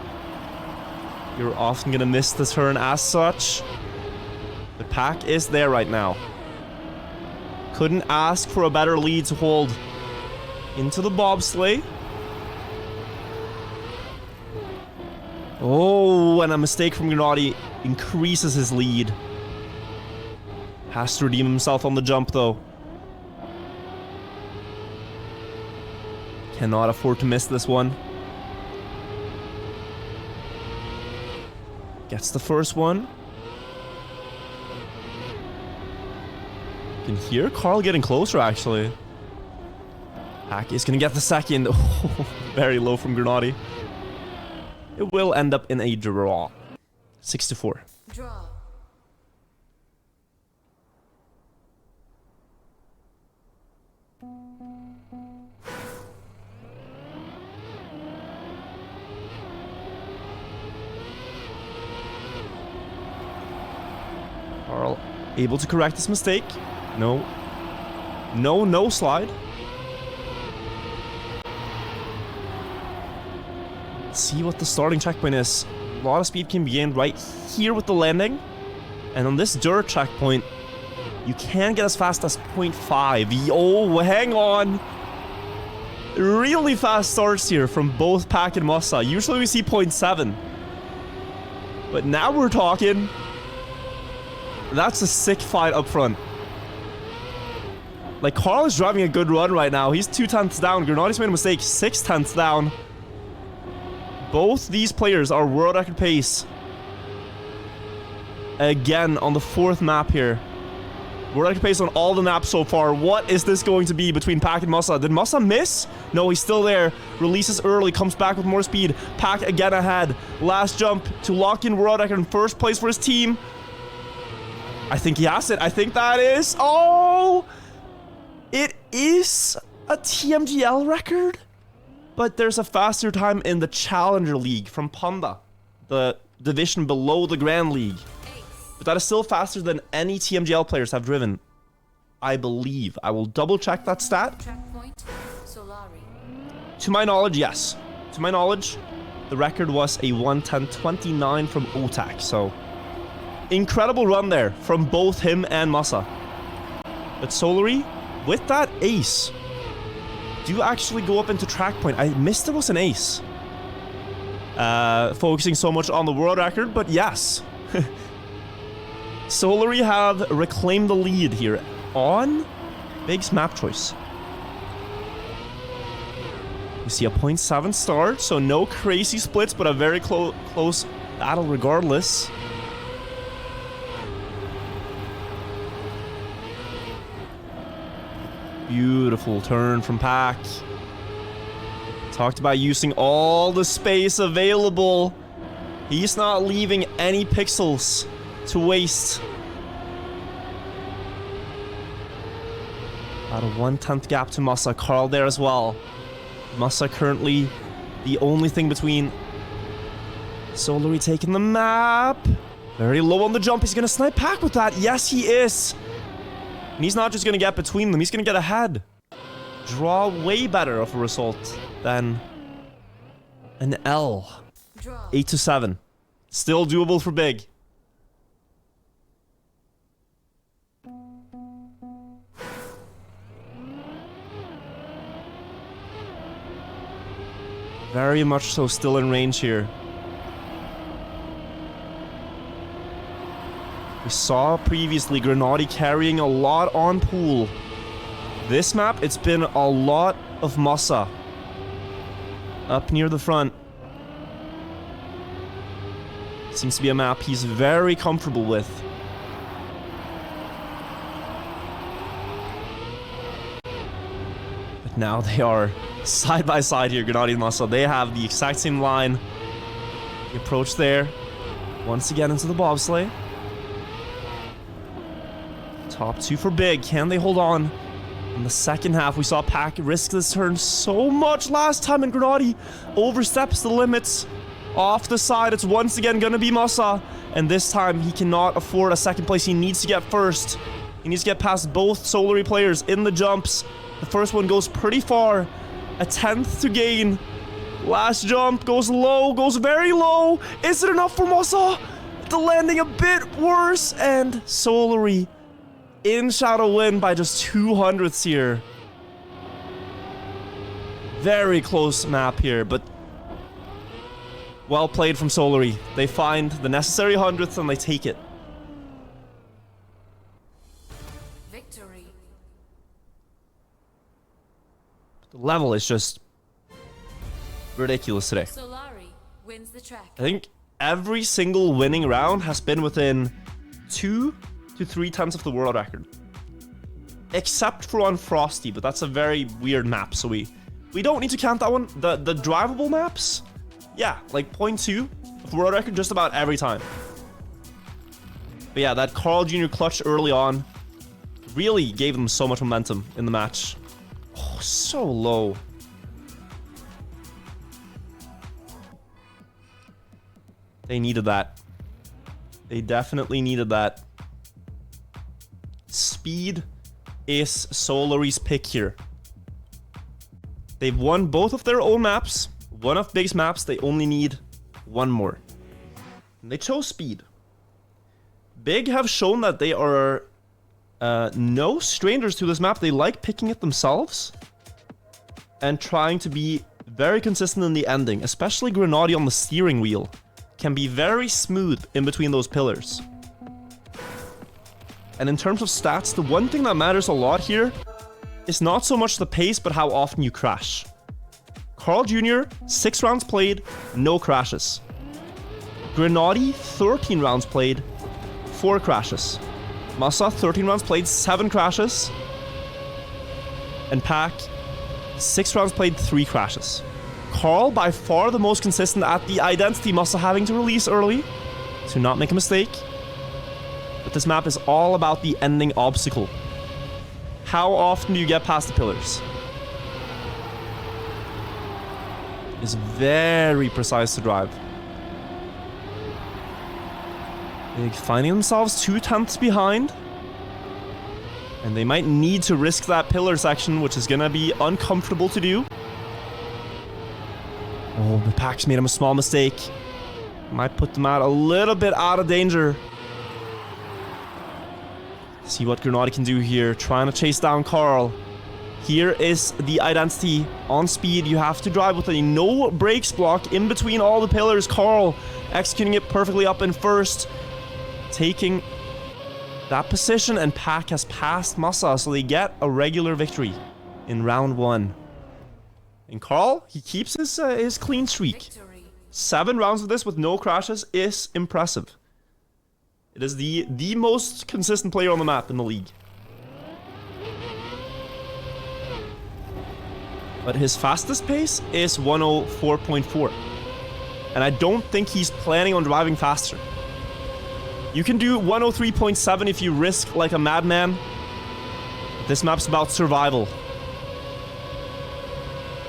you're often gonna miss the turn as such. The Pack is there right now. Couldn't ask for a better lead to hold into the bobsleigh. Oh, and a mistake from Grenadi increases his lead. Has to redeem himself on the jump, though. Cannot afford to miss this one. Gets the first one. You can hear Carl getting closer, actually. Pack is gonna get the second. Oh, very low from Grenadi. It will end up in a draw. 6-4. Draw. Able to correct this mistake. No. No slide. Let's see what the starting checkpoint is. A lot of speed can be gained right here with the landing. And on this dirt checkpoint, you can get as fast as 0.5. Oh, hang on. Really fast starts here from both Pack and Musa. Usually we see 0.7. But now we're talking. That's a sick fight up front. Like, Carl is driving a good run right now. He's 2/10 down. Grenadi's made a mistake. 6/10 down. Both these players are world record pace. Again, on the 4th map here. World record pace on all the maps so far. What is this going to be between Pack and Musa? Did Musa miss? No, he's still there. Releases early, comes back with more speed. Pack again ahead. Last jump to lock in world record in first place for his team. I think he has it. I think that is... Oh! It is a TMGL record? But there's a faster time in the Challenger League from Panda. The division below the Grand League. But that is still faster than any TMGL players have driven. I believe. I will double check that stat. Trackpoint, SOLARY. To my knowledge, yes. To my knowledge, the record was a 1:10.29 from Otak. So, incredible run there from both him and Musa. But SOLARY, with that ace, do actually go up into track point. I missed there was an ace. Focusing so much on the world record, but yes. SOLARY have reclaimed the lead here on Big's map choice. We see a 0.7 start, so no crazy splits, but a very close battle regardless. Beautiful turn from Pack. Talked about using all the space available. He's not leaving any pixels to waste. About a 1/10 gap to Musa. Carl there as well. Musa currently the only thing between. SOLARY taking the map. Very low on the jump. He's gonna snipe Pack with that. Yes, he is. And he's not just gonna get between them. He's gonna get ahead. Draw way better of a result than an L. 8-7. Still doable for Big. Very much so still in range here. We saw previously Grenadi carrying a lot on pool. This map, it's been a lot of Musa. Up near the front. Seems to be a map he's very comfortable with. But now they are side by side here, Grenadi and Musa. They have the exact same line. The approach there. Once again into the bobsleigh. Top 2 for Big. Can they hold on? In the second half, we saw Pack risk this turn so much last time, and Grenadi oversteps the limits. Off the side, it's once again gonna be Musa. And this time, he cannot afford a second place. He needs to get first. He needs to get past both SOLARY players in the jumps. The first one goes pretty far. A 10th to gain. Last jump goes low, goes very low. Is it enough for Musa? The landing a bit worse, and SOLARY in Shadow win by just 200ths here. Very close map here, but well played from SOLARY. They find the necessary 100th and they take it. Victory. The level is just ridiculous today. SOLARY wins the track. I think every single winning round has been within 2 to 3 tenths of the world record. Except for on Frosty, but that's a very weird map, so we don't need to count that one. The drivable maps, yeah, like 0.2 of world record just about every time. But yeah, that Carl Jr. clutch early on really gave them so much momentum in the match. Oh, so low. They needed that. They definitely needed that. speed is Solary's pick here. They've won both of their own maps. One of Big's maps, they only need one more. And they chose speed. Big have shown that they are no strangers to this map. They like picking it themselves and trying to be very consistent in the ending. Especially Grenadier on the steering wheel can be very smooth in between those pillars. And in terms of stats, the one thing that matters a lot here is not so much the pace, but how often you crash. Carl Jr., 6 rounds played, no crashes. Grenadier, 13 rounds played, 4 crashes. Massa, 13 rounds played, 7 crashes. And Pack, 6 rounds played, 3 crashes. Carl, by far the most consistent at the identity, Massa having to release early to not make a mistake. But this map is all about the ending obstacle. How often do you get past the pillars? It's very precise to drive. They're finding themselves 2/10 behind. And they might need to risk that pillar section, which is gonna be uncomfortable to do. Oh, the Pack's made him a small mistake. Might put them out a little bit out of danger. See what Grenadier can do here. Trying to chase down Carl. Here is the identity. On speed, you have to drive with a no brakes block in between all the pillars. Carl executing it perfectly up in first. Taking that position, and Pack has passed Massa, so they get a regular victory in round 1. And Carl, he keeps his clean streak. Victory. 7 rounds of this with no crashes is impressive. It is the most consistent player on the map in the league. But his fastest pace is 104.4. And I don't think he's planning on driving faster. You can do 103.7 if you risk like a madman. This map's about survival.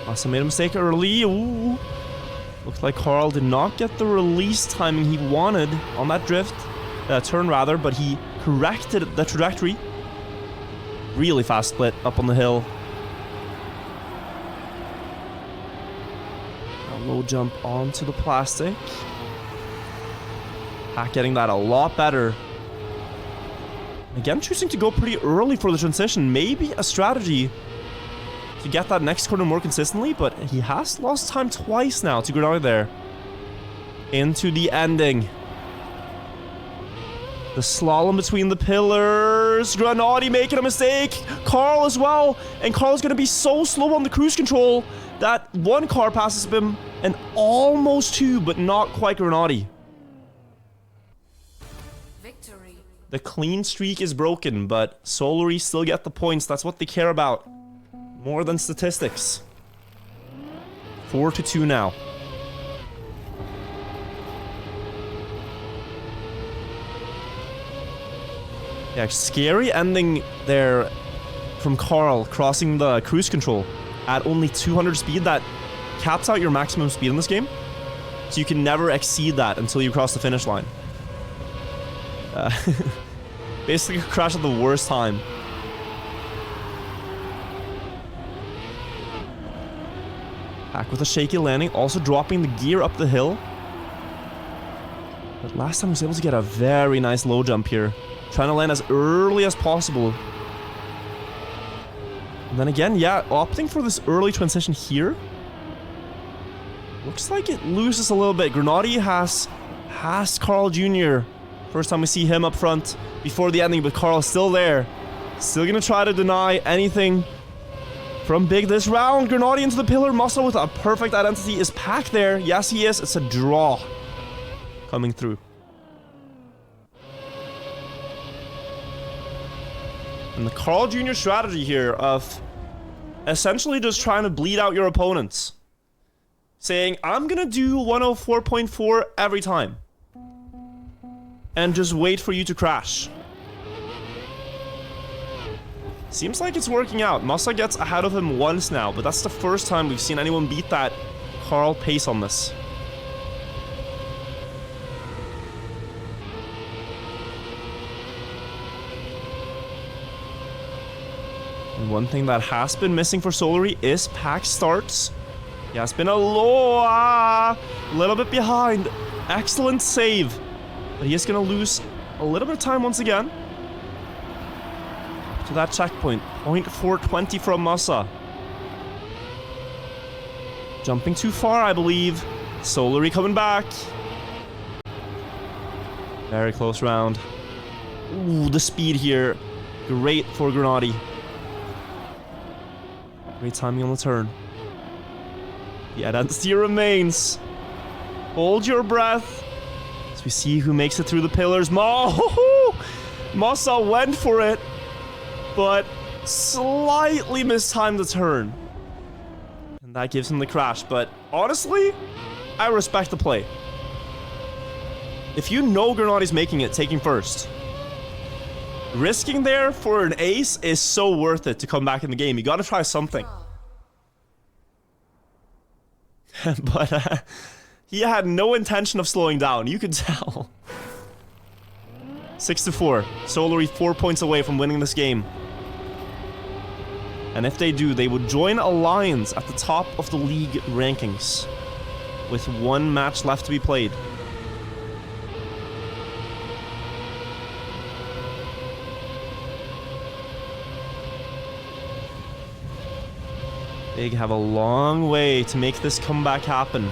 Massa made a mistake early. Ooh. Looks like Carl did not get the release timing he wanted on that drift. Turn rather, but he corrected the trajectory. Really fast split up on the hill. A low jump onto the plastic. Pack getting that a lot better. Again, choosing to go pretty early for the transition. Maybe a strategy to get that next corner more consistently, but he has lost time twice now to Grenadier there. Into the ending. The slalom between the pillars. Grenadier making a mistake. Carl as well. And Carl's going to be so slow on the cruise control that one car passes him and almost 2, but not quite Grenadier. Victory. The clean streak is broken, but Solary still get the points. That's what they care about. More than statistics. 4-2 now. Yeah, scary ending there from Carl crossing the cruise control at only 200 speed. That caps out your maximum speed in this game. So you can never exceed that until you cross the finish line. Basically crash at the worst time. Pack with a shaky landing, also dropping the gear up the hill. But last time he was able to get a very nice low jump here. Trying to land as early as possible. And then again, yeah, opting for this early transition here. Looks like it loses a little bit. Grenadier has Carl Jr. First time we see him up front before the ending, but Carl is still there. Still gonna try to deny anything from Big this round. Grenadier into the pillar. Muscle with a perfect identity. Is Pack there? Yes, he is. It's a draw coming through. And the Carl Jr. strategy here of essentially just trying to bleed out your opponents. Saying, I'm gonna do 104.4 every time. And just wait for you to crash. Seems like it's working out. Massa gets ahead of him once now, but that's the first time we've seen anyone beat that Carl pace on this. And one thing that has been missing for SOLARY is pack starts. He has been a little bit behind. Excellent save. But he is going to lose a little bit of time once again. Up to that checkpoint. 0.420 from Massa. Jumping too far, I believe. SOLARY coming back. Very close round. Ooh, the speed here. Great for Grenady. Great timing on the turn. The identity remains. Hold your breath. As we see who makes it through the pillars. Massa went for it, but slightly mistimed the turn. And that gives him the crash. But honestly, I respect the play. If you know Grenady's making it, taking first, risking there for an ace is so worth it to come back in the game. You gotta try something. But he had no intention of slowing down. You could tell. 6-4. SOLARY 4 points away from winning this game. And if they do, they would join Alliance at the top of the league rankings. With one match left to be played. Big have a long way to make this comeback happen.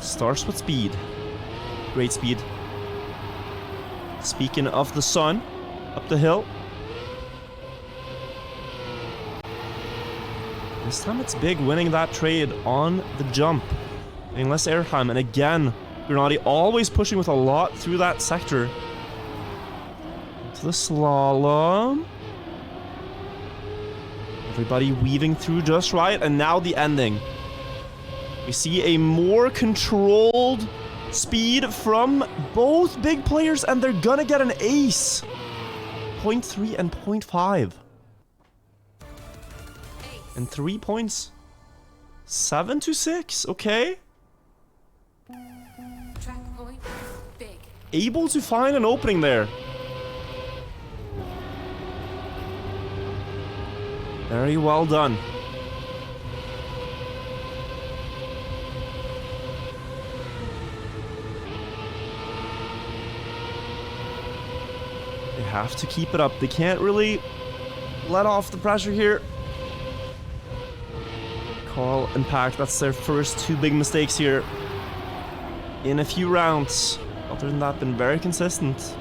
Starts with speed. Great speed. Speaking of the sun, up the hill. This time it's Big winning that trade on the jump. Getting less airtime, and again, Grenady always pushing with a lot through that sector. To the slalom. Everybody weaving through just right, and now the ending. We see a more controlled speed from both big players, and they're gonna get an ace. 0.3 and 0.5. And 3 points. 7-6, okay. Track point, Big. Able to find an opening there. Very well done. They have to keep it up. They can't really let off the pressure here. Carl and Pack, that's their first two big mistakes here in a few rounds. Other than that, been very consistent.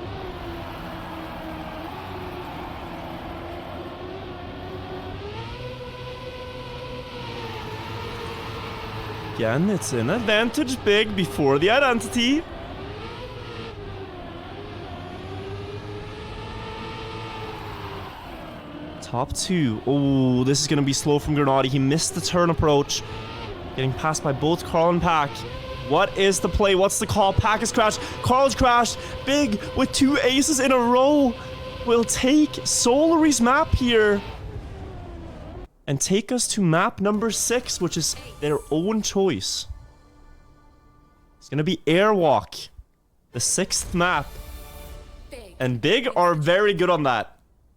Again, it's an advantage Big before the identity. Top two. Oh, this is going to be slow from Grenady. He missed the turn approach. Getting passed by both Carl and Pack. What is the play? What's the call? Pack has crashed. Carl's crashed. Big with two aces in a row will take SOLARY's map here. And take us to map number 6, which is their own choice. It's going to be Airwalk. The 6th map. And Big are very good on that.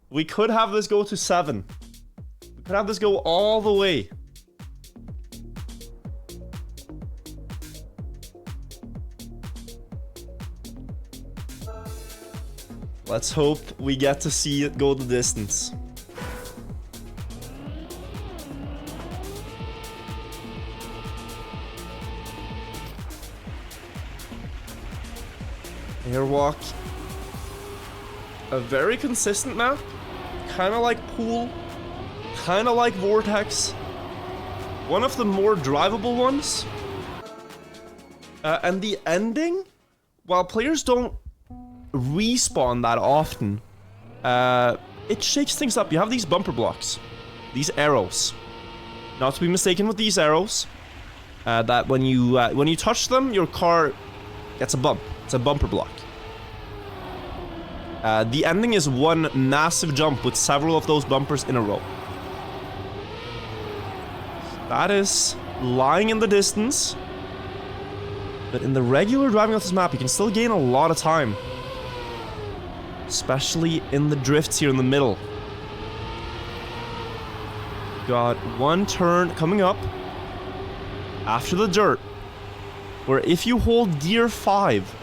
We could have this go to 7. We could have this go all the way. Let's hope we get to see it go the distance. Airwalk. A very consistent map. Kind of like Pool. Kind of like Vortex. One of the more drivable ones. And the ending, while players don't respawn that often, it shakes things up. You have these bumper blocks. These arrows. Not to be mistaken with these arrows. That when you touch them, your car gets a bump. It's a bumper block. The ending is one massive jump with several of those bumpers in a row. That is lying in the distance. But in the regular driving of this map, you can still gain a lot of time. Especially in the drifts here in the middle. Got one turn coming up after the dirt, where if you hold gear 5,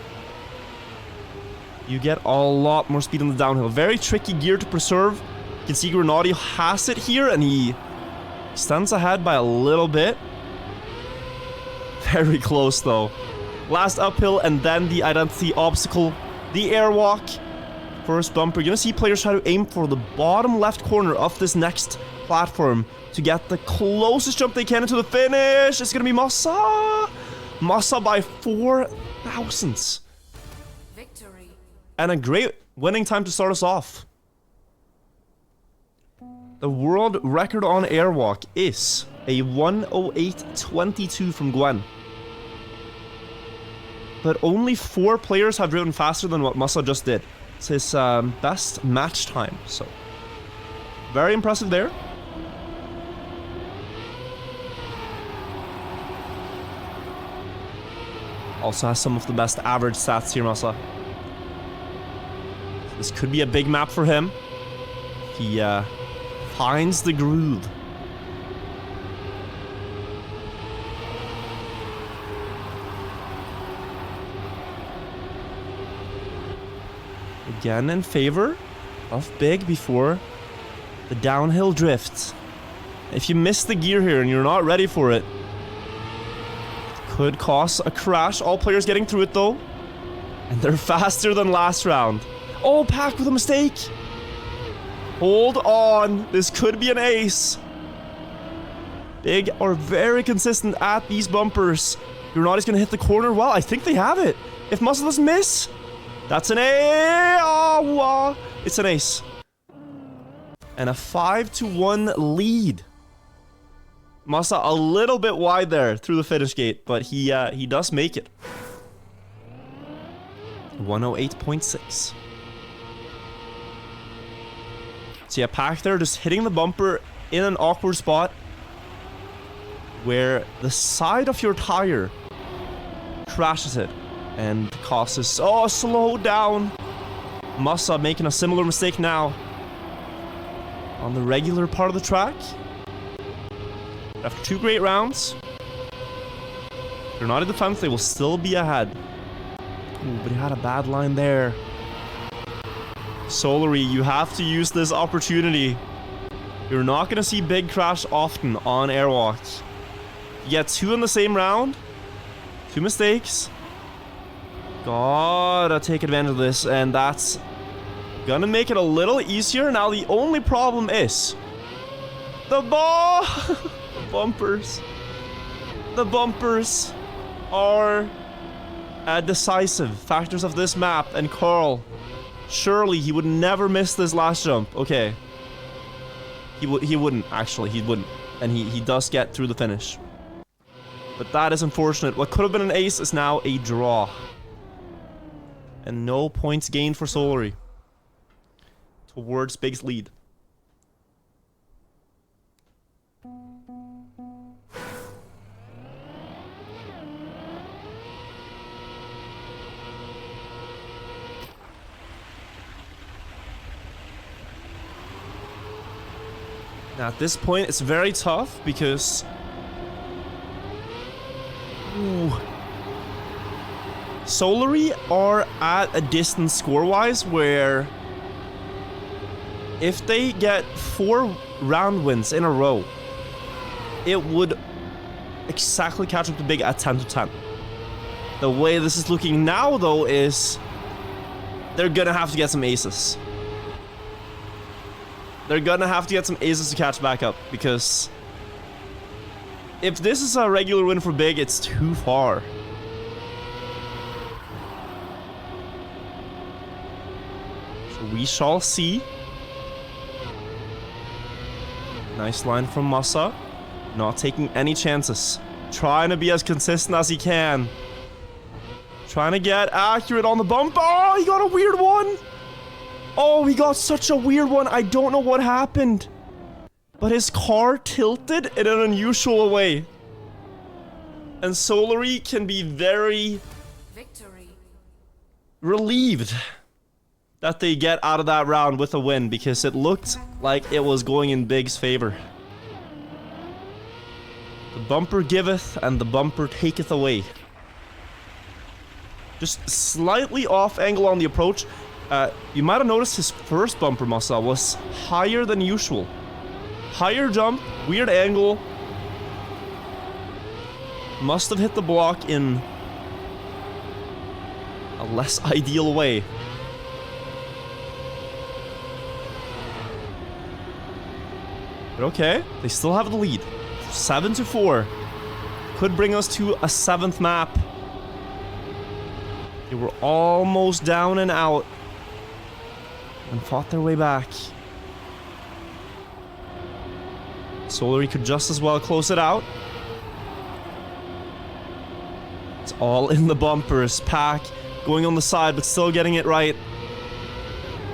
you get a lot more speed on the downhill. Very tricky gear to preserve. You can see Grenadier has it here, and he stands ahead by a little bit. Very close, though. Last uphill, and then the identity obstacle. The airwalk. First bumper. You're gonna see players try to aim for the bottom left corner of this next platform to get the closest jump they can into the finish. It's gonna be Massa. Massa by 4 thousandths. Victory. And a great winning time to start us off. The world record on airwalk is a 1:08.22 from Gwen. But only 4 players have driven faster than what Massa just did. It's his best match time, so very impressive there. Also has some of the best average stats here, Massa. This could be a big map for him. He finds the groove. Again in favor of big before the downhill drift. If you miss the gear here and you're not ready for it, could cause a crash. All players getting through it though. And they're faster than last round. Oh, Pack with a mistake. Hold on. This could be an ace. Big are very consistent at these bumpers. Grenadi's gonna hit the corner. Well, I think they have it. If Muscle doesn't miss, that's an ace. Oh, wow. It's an ace. And a 5-1 lead. Massa a little bit wide there through the finish gate, but he does make it. 108.6. So yeah, Pack there just hitting the bumper in an awkward spot where the side of your tire crashes it and causes... Oh, slow down. Massa making a similar mistake now on the regular part of the track. After 2 great rounds, if they're not in defense, they will still be ahead. Ooh, but he had a bad line there. Solary, you have to use this opportunity. You're not going to see big crash often on airwalks. You get 2 in the same round. 2 mistakes. Gotta take advantage of this, and that's gonna make it a little easier. Now the only problem is the ball. Bumpers. The bumpers are decisive factors of this map, and Carl, surely he would never miss this last jump. Okay. He wouldn't, actually. He wouldn't. And he does get through the finish. But that is unfortunate. What could have been an ace is now a draw. And no points gained for Solary. Towards Big's lead. Now at this point it's very tough because... Ooh. Solary are at a distance score-wise where if they get 4 round wins in a row, it would exactly catch up to Big at 10-10. The way this is looking now, though, is they're gonna have to get some aces. They're gonna have to get some aces to catch back up, because if this is a regular win for Big, it's too far. So we shall see. Nice line from Massa. Not taking any chances. Trying to be as consistent as he can. Trying to get accurate on the bump. Oh, he got a weird one. Oh, he got such a weird one. I don't know what happened. But his car tilted in an unusual way. And Solary can be very relieved that they get out of that round with a win, because it looked like it was going in Big's favor. The bumper giveth and the bumper taketh away. Just slightly off angle on the approach. You might have noticed his first bumper, Masa, was higher than usual. Higher jump, weird angle. Must have hit the block in a less ideal way. But okay, they still have the lead. 7-4. Could bring us to a 7th map. They were almost down and out and fought their way back. SOLARY could just as well close it out. It's all in the bumpers. Pack going on the side, but still getting it right.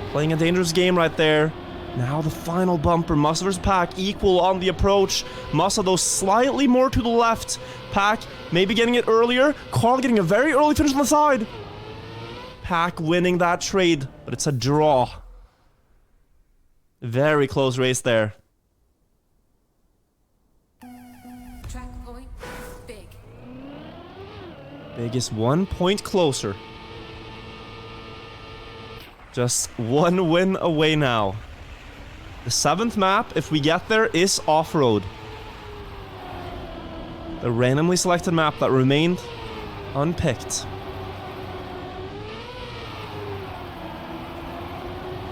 Playing a dangerous game right there. Now the final bumper. Masa versus Pack equal on the approach. Masa, though, slightly more to the left. Pack maybe getting it earlier. Carl getting a very early finish on the side. Pack winning that trade, but it's a draw. Very close race there. Track point, Big. Big is 1 point closer. Just one win away now. The 7th map, if we get there, is off-road. The randomly selected map that remained unpicked.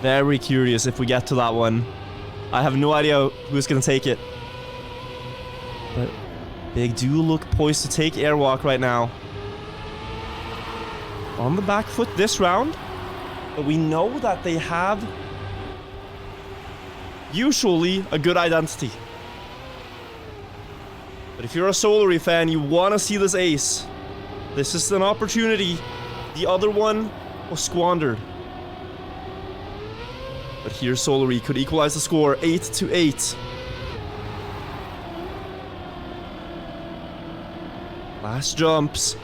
Very curious if we get to that one. I have no idea who's gonna take it. But Big do look poised to take Airwalk right now. On the back foot this round. But we know that they have usually a good identity. But if you're a SOLARY fan, you want to see this ace. This is an opportunity. The other one was squandered. But here SOLARY could equalize the score 8-8. Last jumps.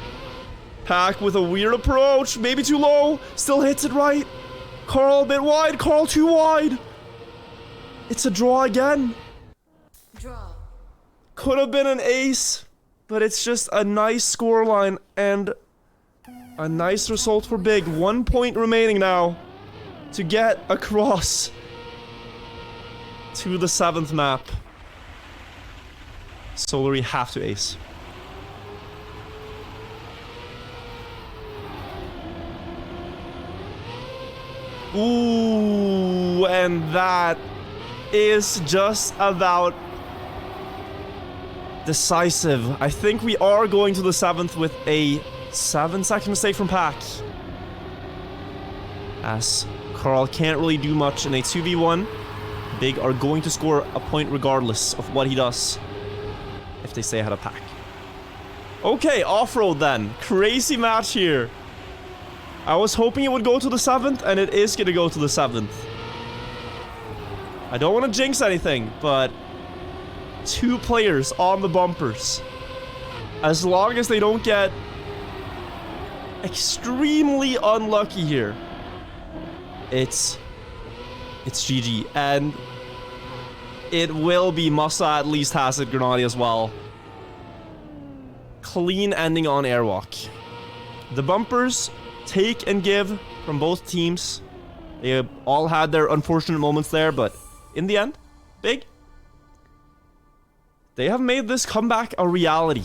Pack with a weird approach. Maybe too low. Still hits it right. Carl a bit wide. Carl too wide. It's a draw again. Draw. Could have been an ace, but it's just a nice scoreline and a nice result for Big. 1 point remaining now to get across to the 7th map. SOLARY have to ace. Ooh, and that is just about decisive. I think we are going to the 7th with a 7-second mistake from Pack. As Carl can't really do much in a 2v1. Big are going to score a point regardless of what he does if they stay ahead of Pack. Okay, off-road then. Crazy match here. I was hoping it would go to the 7th, and it is going to go to the 7th. I don't want to jinx anything, but 2 players on the bumpers. As long as they don't get extremely unlucky here, it's GG. And it will be. Masa at least has it. Grenadier as well. Clean ending on Airwalk. The bumpers take and give from both teams. They all had their unfortunate moments there, but in the end, Big, they have made this comeback a reality.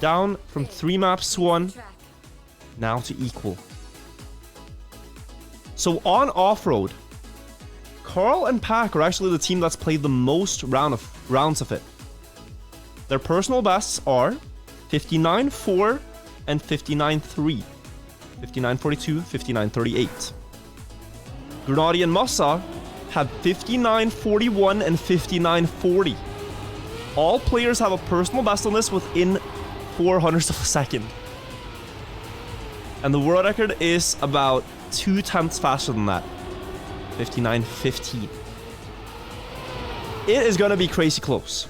Down from 3 maps to 1, now to equal. So on off-road, Carl and Pack are actually the team that's played the most rounds of it. Their personal bests are 59-4 and 59-3. 59-42, 59-38. Grenadier and Masa have 59-41 and 59-40. All players have a personal best on this within 0.04 of a second. And the world record is about 0.2 faster than that. 59-15. It is gonna be crazy close.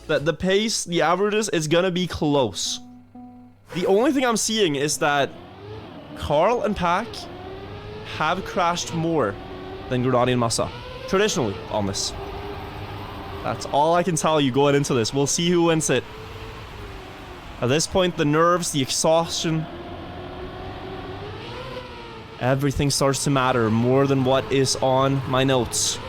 The pace, the averages, is gonna be close. The only thing I'm seeing is that Carl and Pack have crashed more than Grenadier and Massa. Traditionally, on this. That's all I can tell you going into this. We'll see who wins it. At this point, the nerves, the exhaustion, everything starts to matter more than what is on my notes.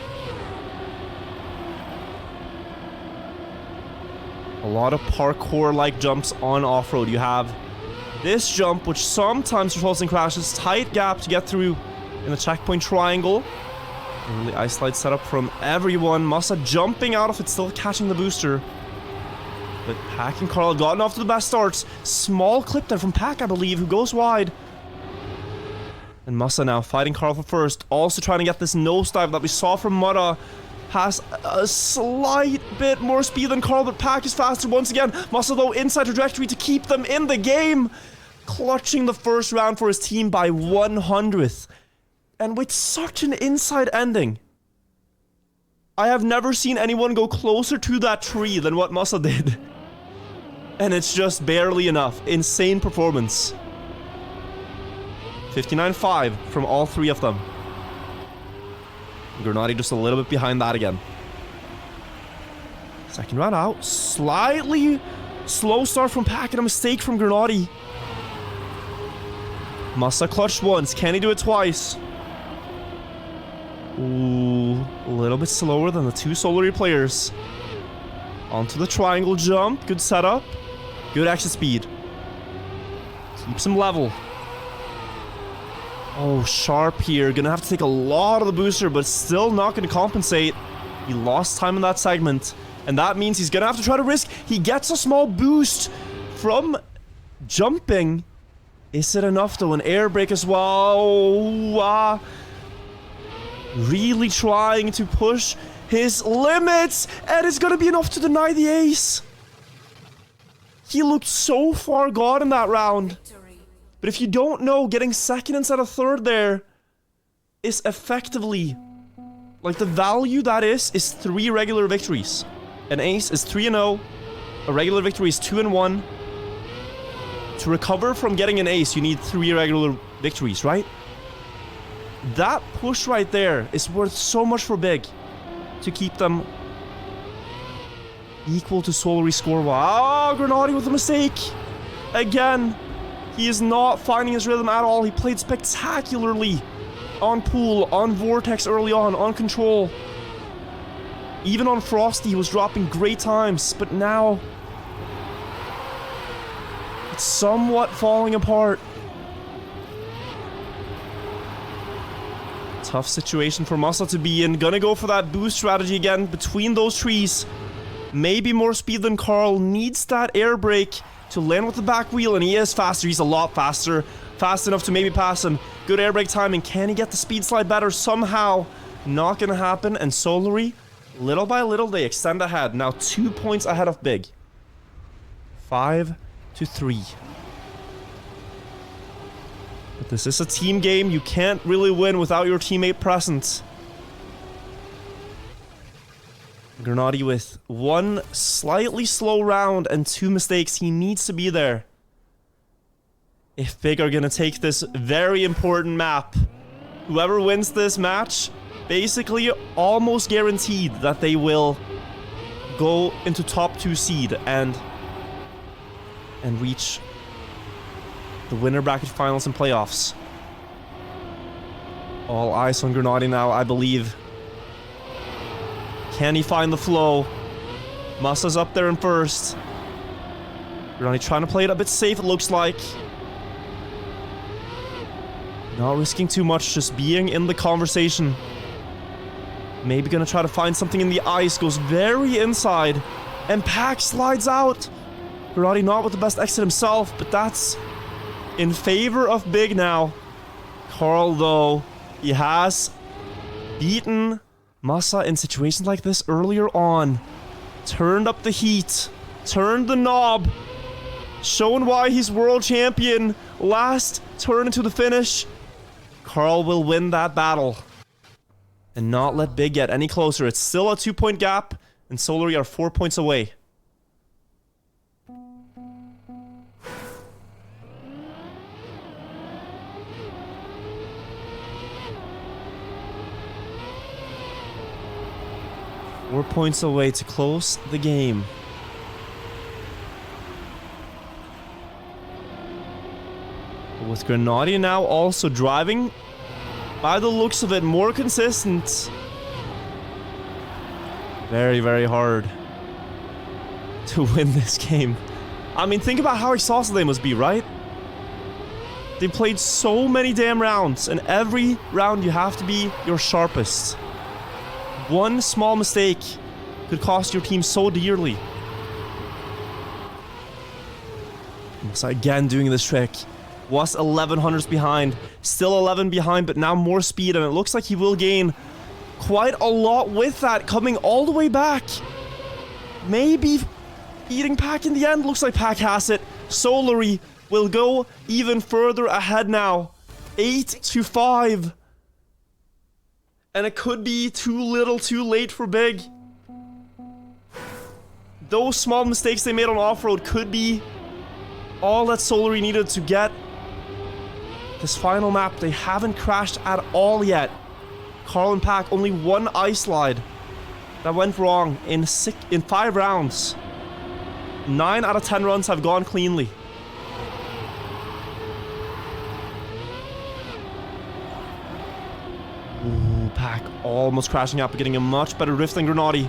A lot of parkour-like jumps on off-road. You have this jump, which sometimes results in crashes. Tight gap to get through in the checkpoint triangle. Early ice slide setup from everyone. Massa jumping out of it, still catching the booster. But Pack and Carl have gotten off to the best starts. Small clip there from Pack, I believe, who goes wide. And Massa now fighting Carl for first. Also trying to get this nosedive that we saw from Mutta. Has a slight bit more speed than Carl, but Pack is faster once again. Massa, though, inside trajectory to keep them in the game. Clutching the first round for his team by 100th. And with such an inside ending. I have never seen anyone go closer to that tree than what Massa did. And it's just barely enough. Insane performance. 59.5 from all three of them. Grenadier just a little bit behind that again. Second round out. Slightly slow start from Pack and a mistake from Grenadier. Massa clutched once. Can he do it twice? Ooh, a little bit slower than the two SOLARY players. Onto the triangle jump. Good setup. Good exit speed. Keeps him level. Oh, sharp here. Gonna have to take a lot of the booster, but still not gonna compensate. He lost time in that segment. And that means he's gonna have to try to risk. He gets a small boost from jumping. Is it enough though? An air brake as well. Really trying to push his limits. And it's gonna be enough to deny the ace. He looked so far gone in that round. But if you don't know, getting second instead of third there is effectively, like, the value that is 3 regular victories. An ace is 3-0. A regular victory is 2-1. To recover from getting an ace, you need 3 regular victories, right? That push right there is worth so much for Big to keep them equal to SOLARY score. Wow, Grenadier with a mistake. Again. He is not finding his rhythm at all. He played spectacularly on pool, on vortex early on control. Even on Frosty, he was dropping great times, but now it's somewhat falling apart. Tough situation for Massa to be in. Gonna go for that boost strategy again between those trees. Maybe more speed than Carl. Needs that air brake to land with the back wheel, and he is faster. He's a lot faster. Fast enough to maybe pass him. Good air brake timing. Can he get the speed slide better somehow? Not gonna happen. And SOLARY, little by little, they extend ahead. Now 2 points ahead of Big. 5-3. But this is a team game. You can't really win without your teammate present. Grenadier with 1 slightly slow round and 2 mistakes. He needs to be there. If Big are gonna take this very important map, whoever wins this match, basically almost guaranteed that they will go into top 2 seed and reach the winner bracket finals and playoffs. All eyes on Grenadier now, I believe. Can he find the flow? Massa's up there in first. Grenadier trying to play it a bit safe, it looks like. Not risking too much, just being in the conversation. Maybe gonna try to find something in the ice. Goes very inside. And Pack slides out. Grenadier not with the best exit himself, but that's in favor of Big now. Carl, though, he has beaten Massa in situations like this earlier on. Turned up the heat. Turned the knob. Shown why he's world champion. Last turn into the finish. Carl will win that battle. And not let Big get any closer. It's still a 2-point gap. And SOLARY are 4 points away. 4 points away to close the game. But with Grenadier now also driving, by the looks of it, more consistent. Very, very hard to win this game. I mean, think about how exhausted they must be, right? They played so many damn rounds, and every round you have to be your sharpest. One small mistake could cost your team so dearly. Masa again doing this trick. Was 1100s behind. Still 11 behind, but now more speed, and it looks like he will gain quite a lot with that, coming all the way back. Maybe eating Pack in the end. Looks like Pack has it. SOLARY will go even further ahead now. 8-5. And it could be too little, too late for Big. Those small mistakes they made on off-road could be all that SOLARY needed to get this final map. They haven't crashed at all yet. Carl and Pack, only one ice slide that went wrong in 5 rounds. 9 out of 10 runs have gone cleanly. Ooh, Pack almost crashing up, but getting a much better drift than Grenadier.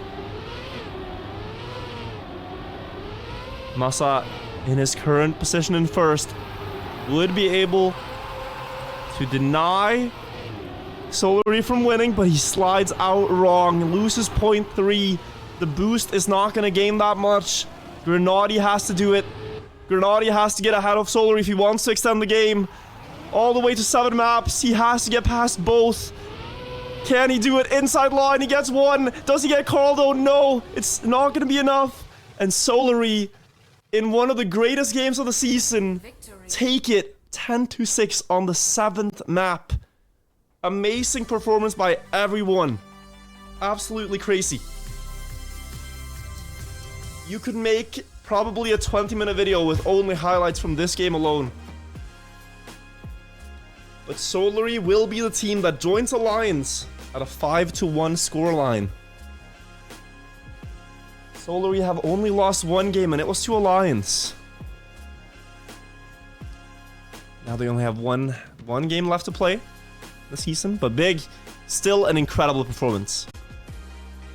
Masa, in his current position in first, would be able to deny SOLARY from winning, but he slides out wrong. Loses 0.3. The boost is not going to gain that much. Grenadier has to do it. Grenadier has to get ahead of SOLARY if he wants to extend the game. All the way to 7 maps. He has to get past both. Can he do it? Inside line, he gets 1. Does he get Carl though? No, it's not going to be enough. And SOLARY, in one of the greatest games of the season, take it 10-6 on the 7th map. Amazing performance by everyone. Absolutely crazy. You could make probably a 20-minute video with only highlights from this game alone. But SOLARY will be the team that joins Alliance at a 5-1 scoreline. SOLARY have only lost 1 game, and it was to Alliance. Now they only have one game left to play this season, but Big, still an incredible performance.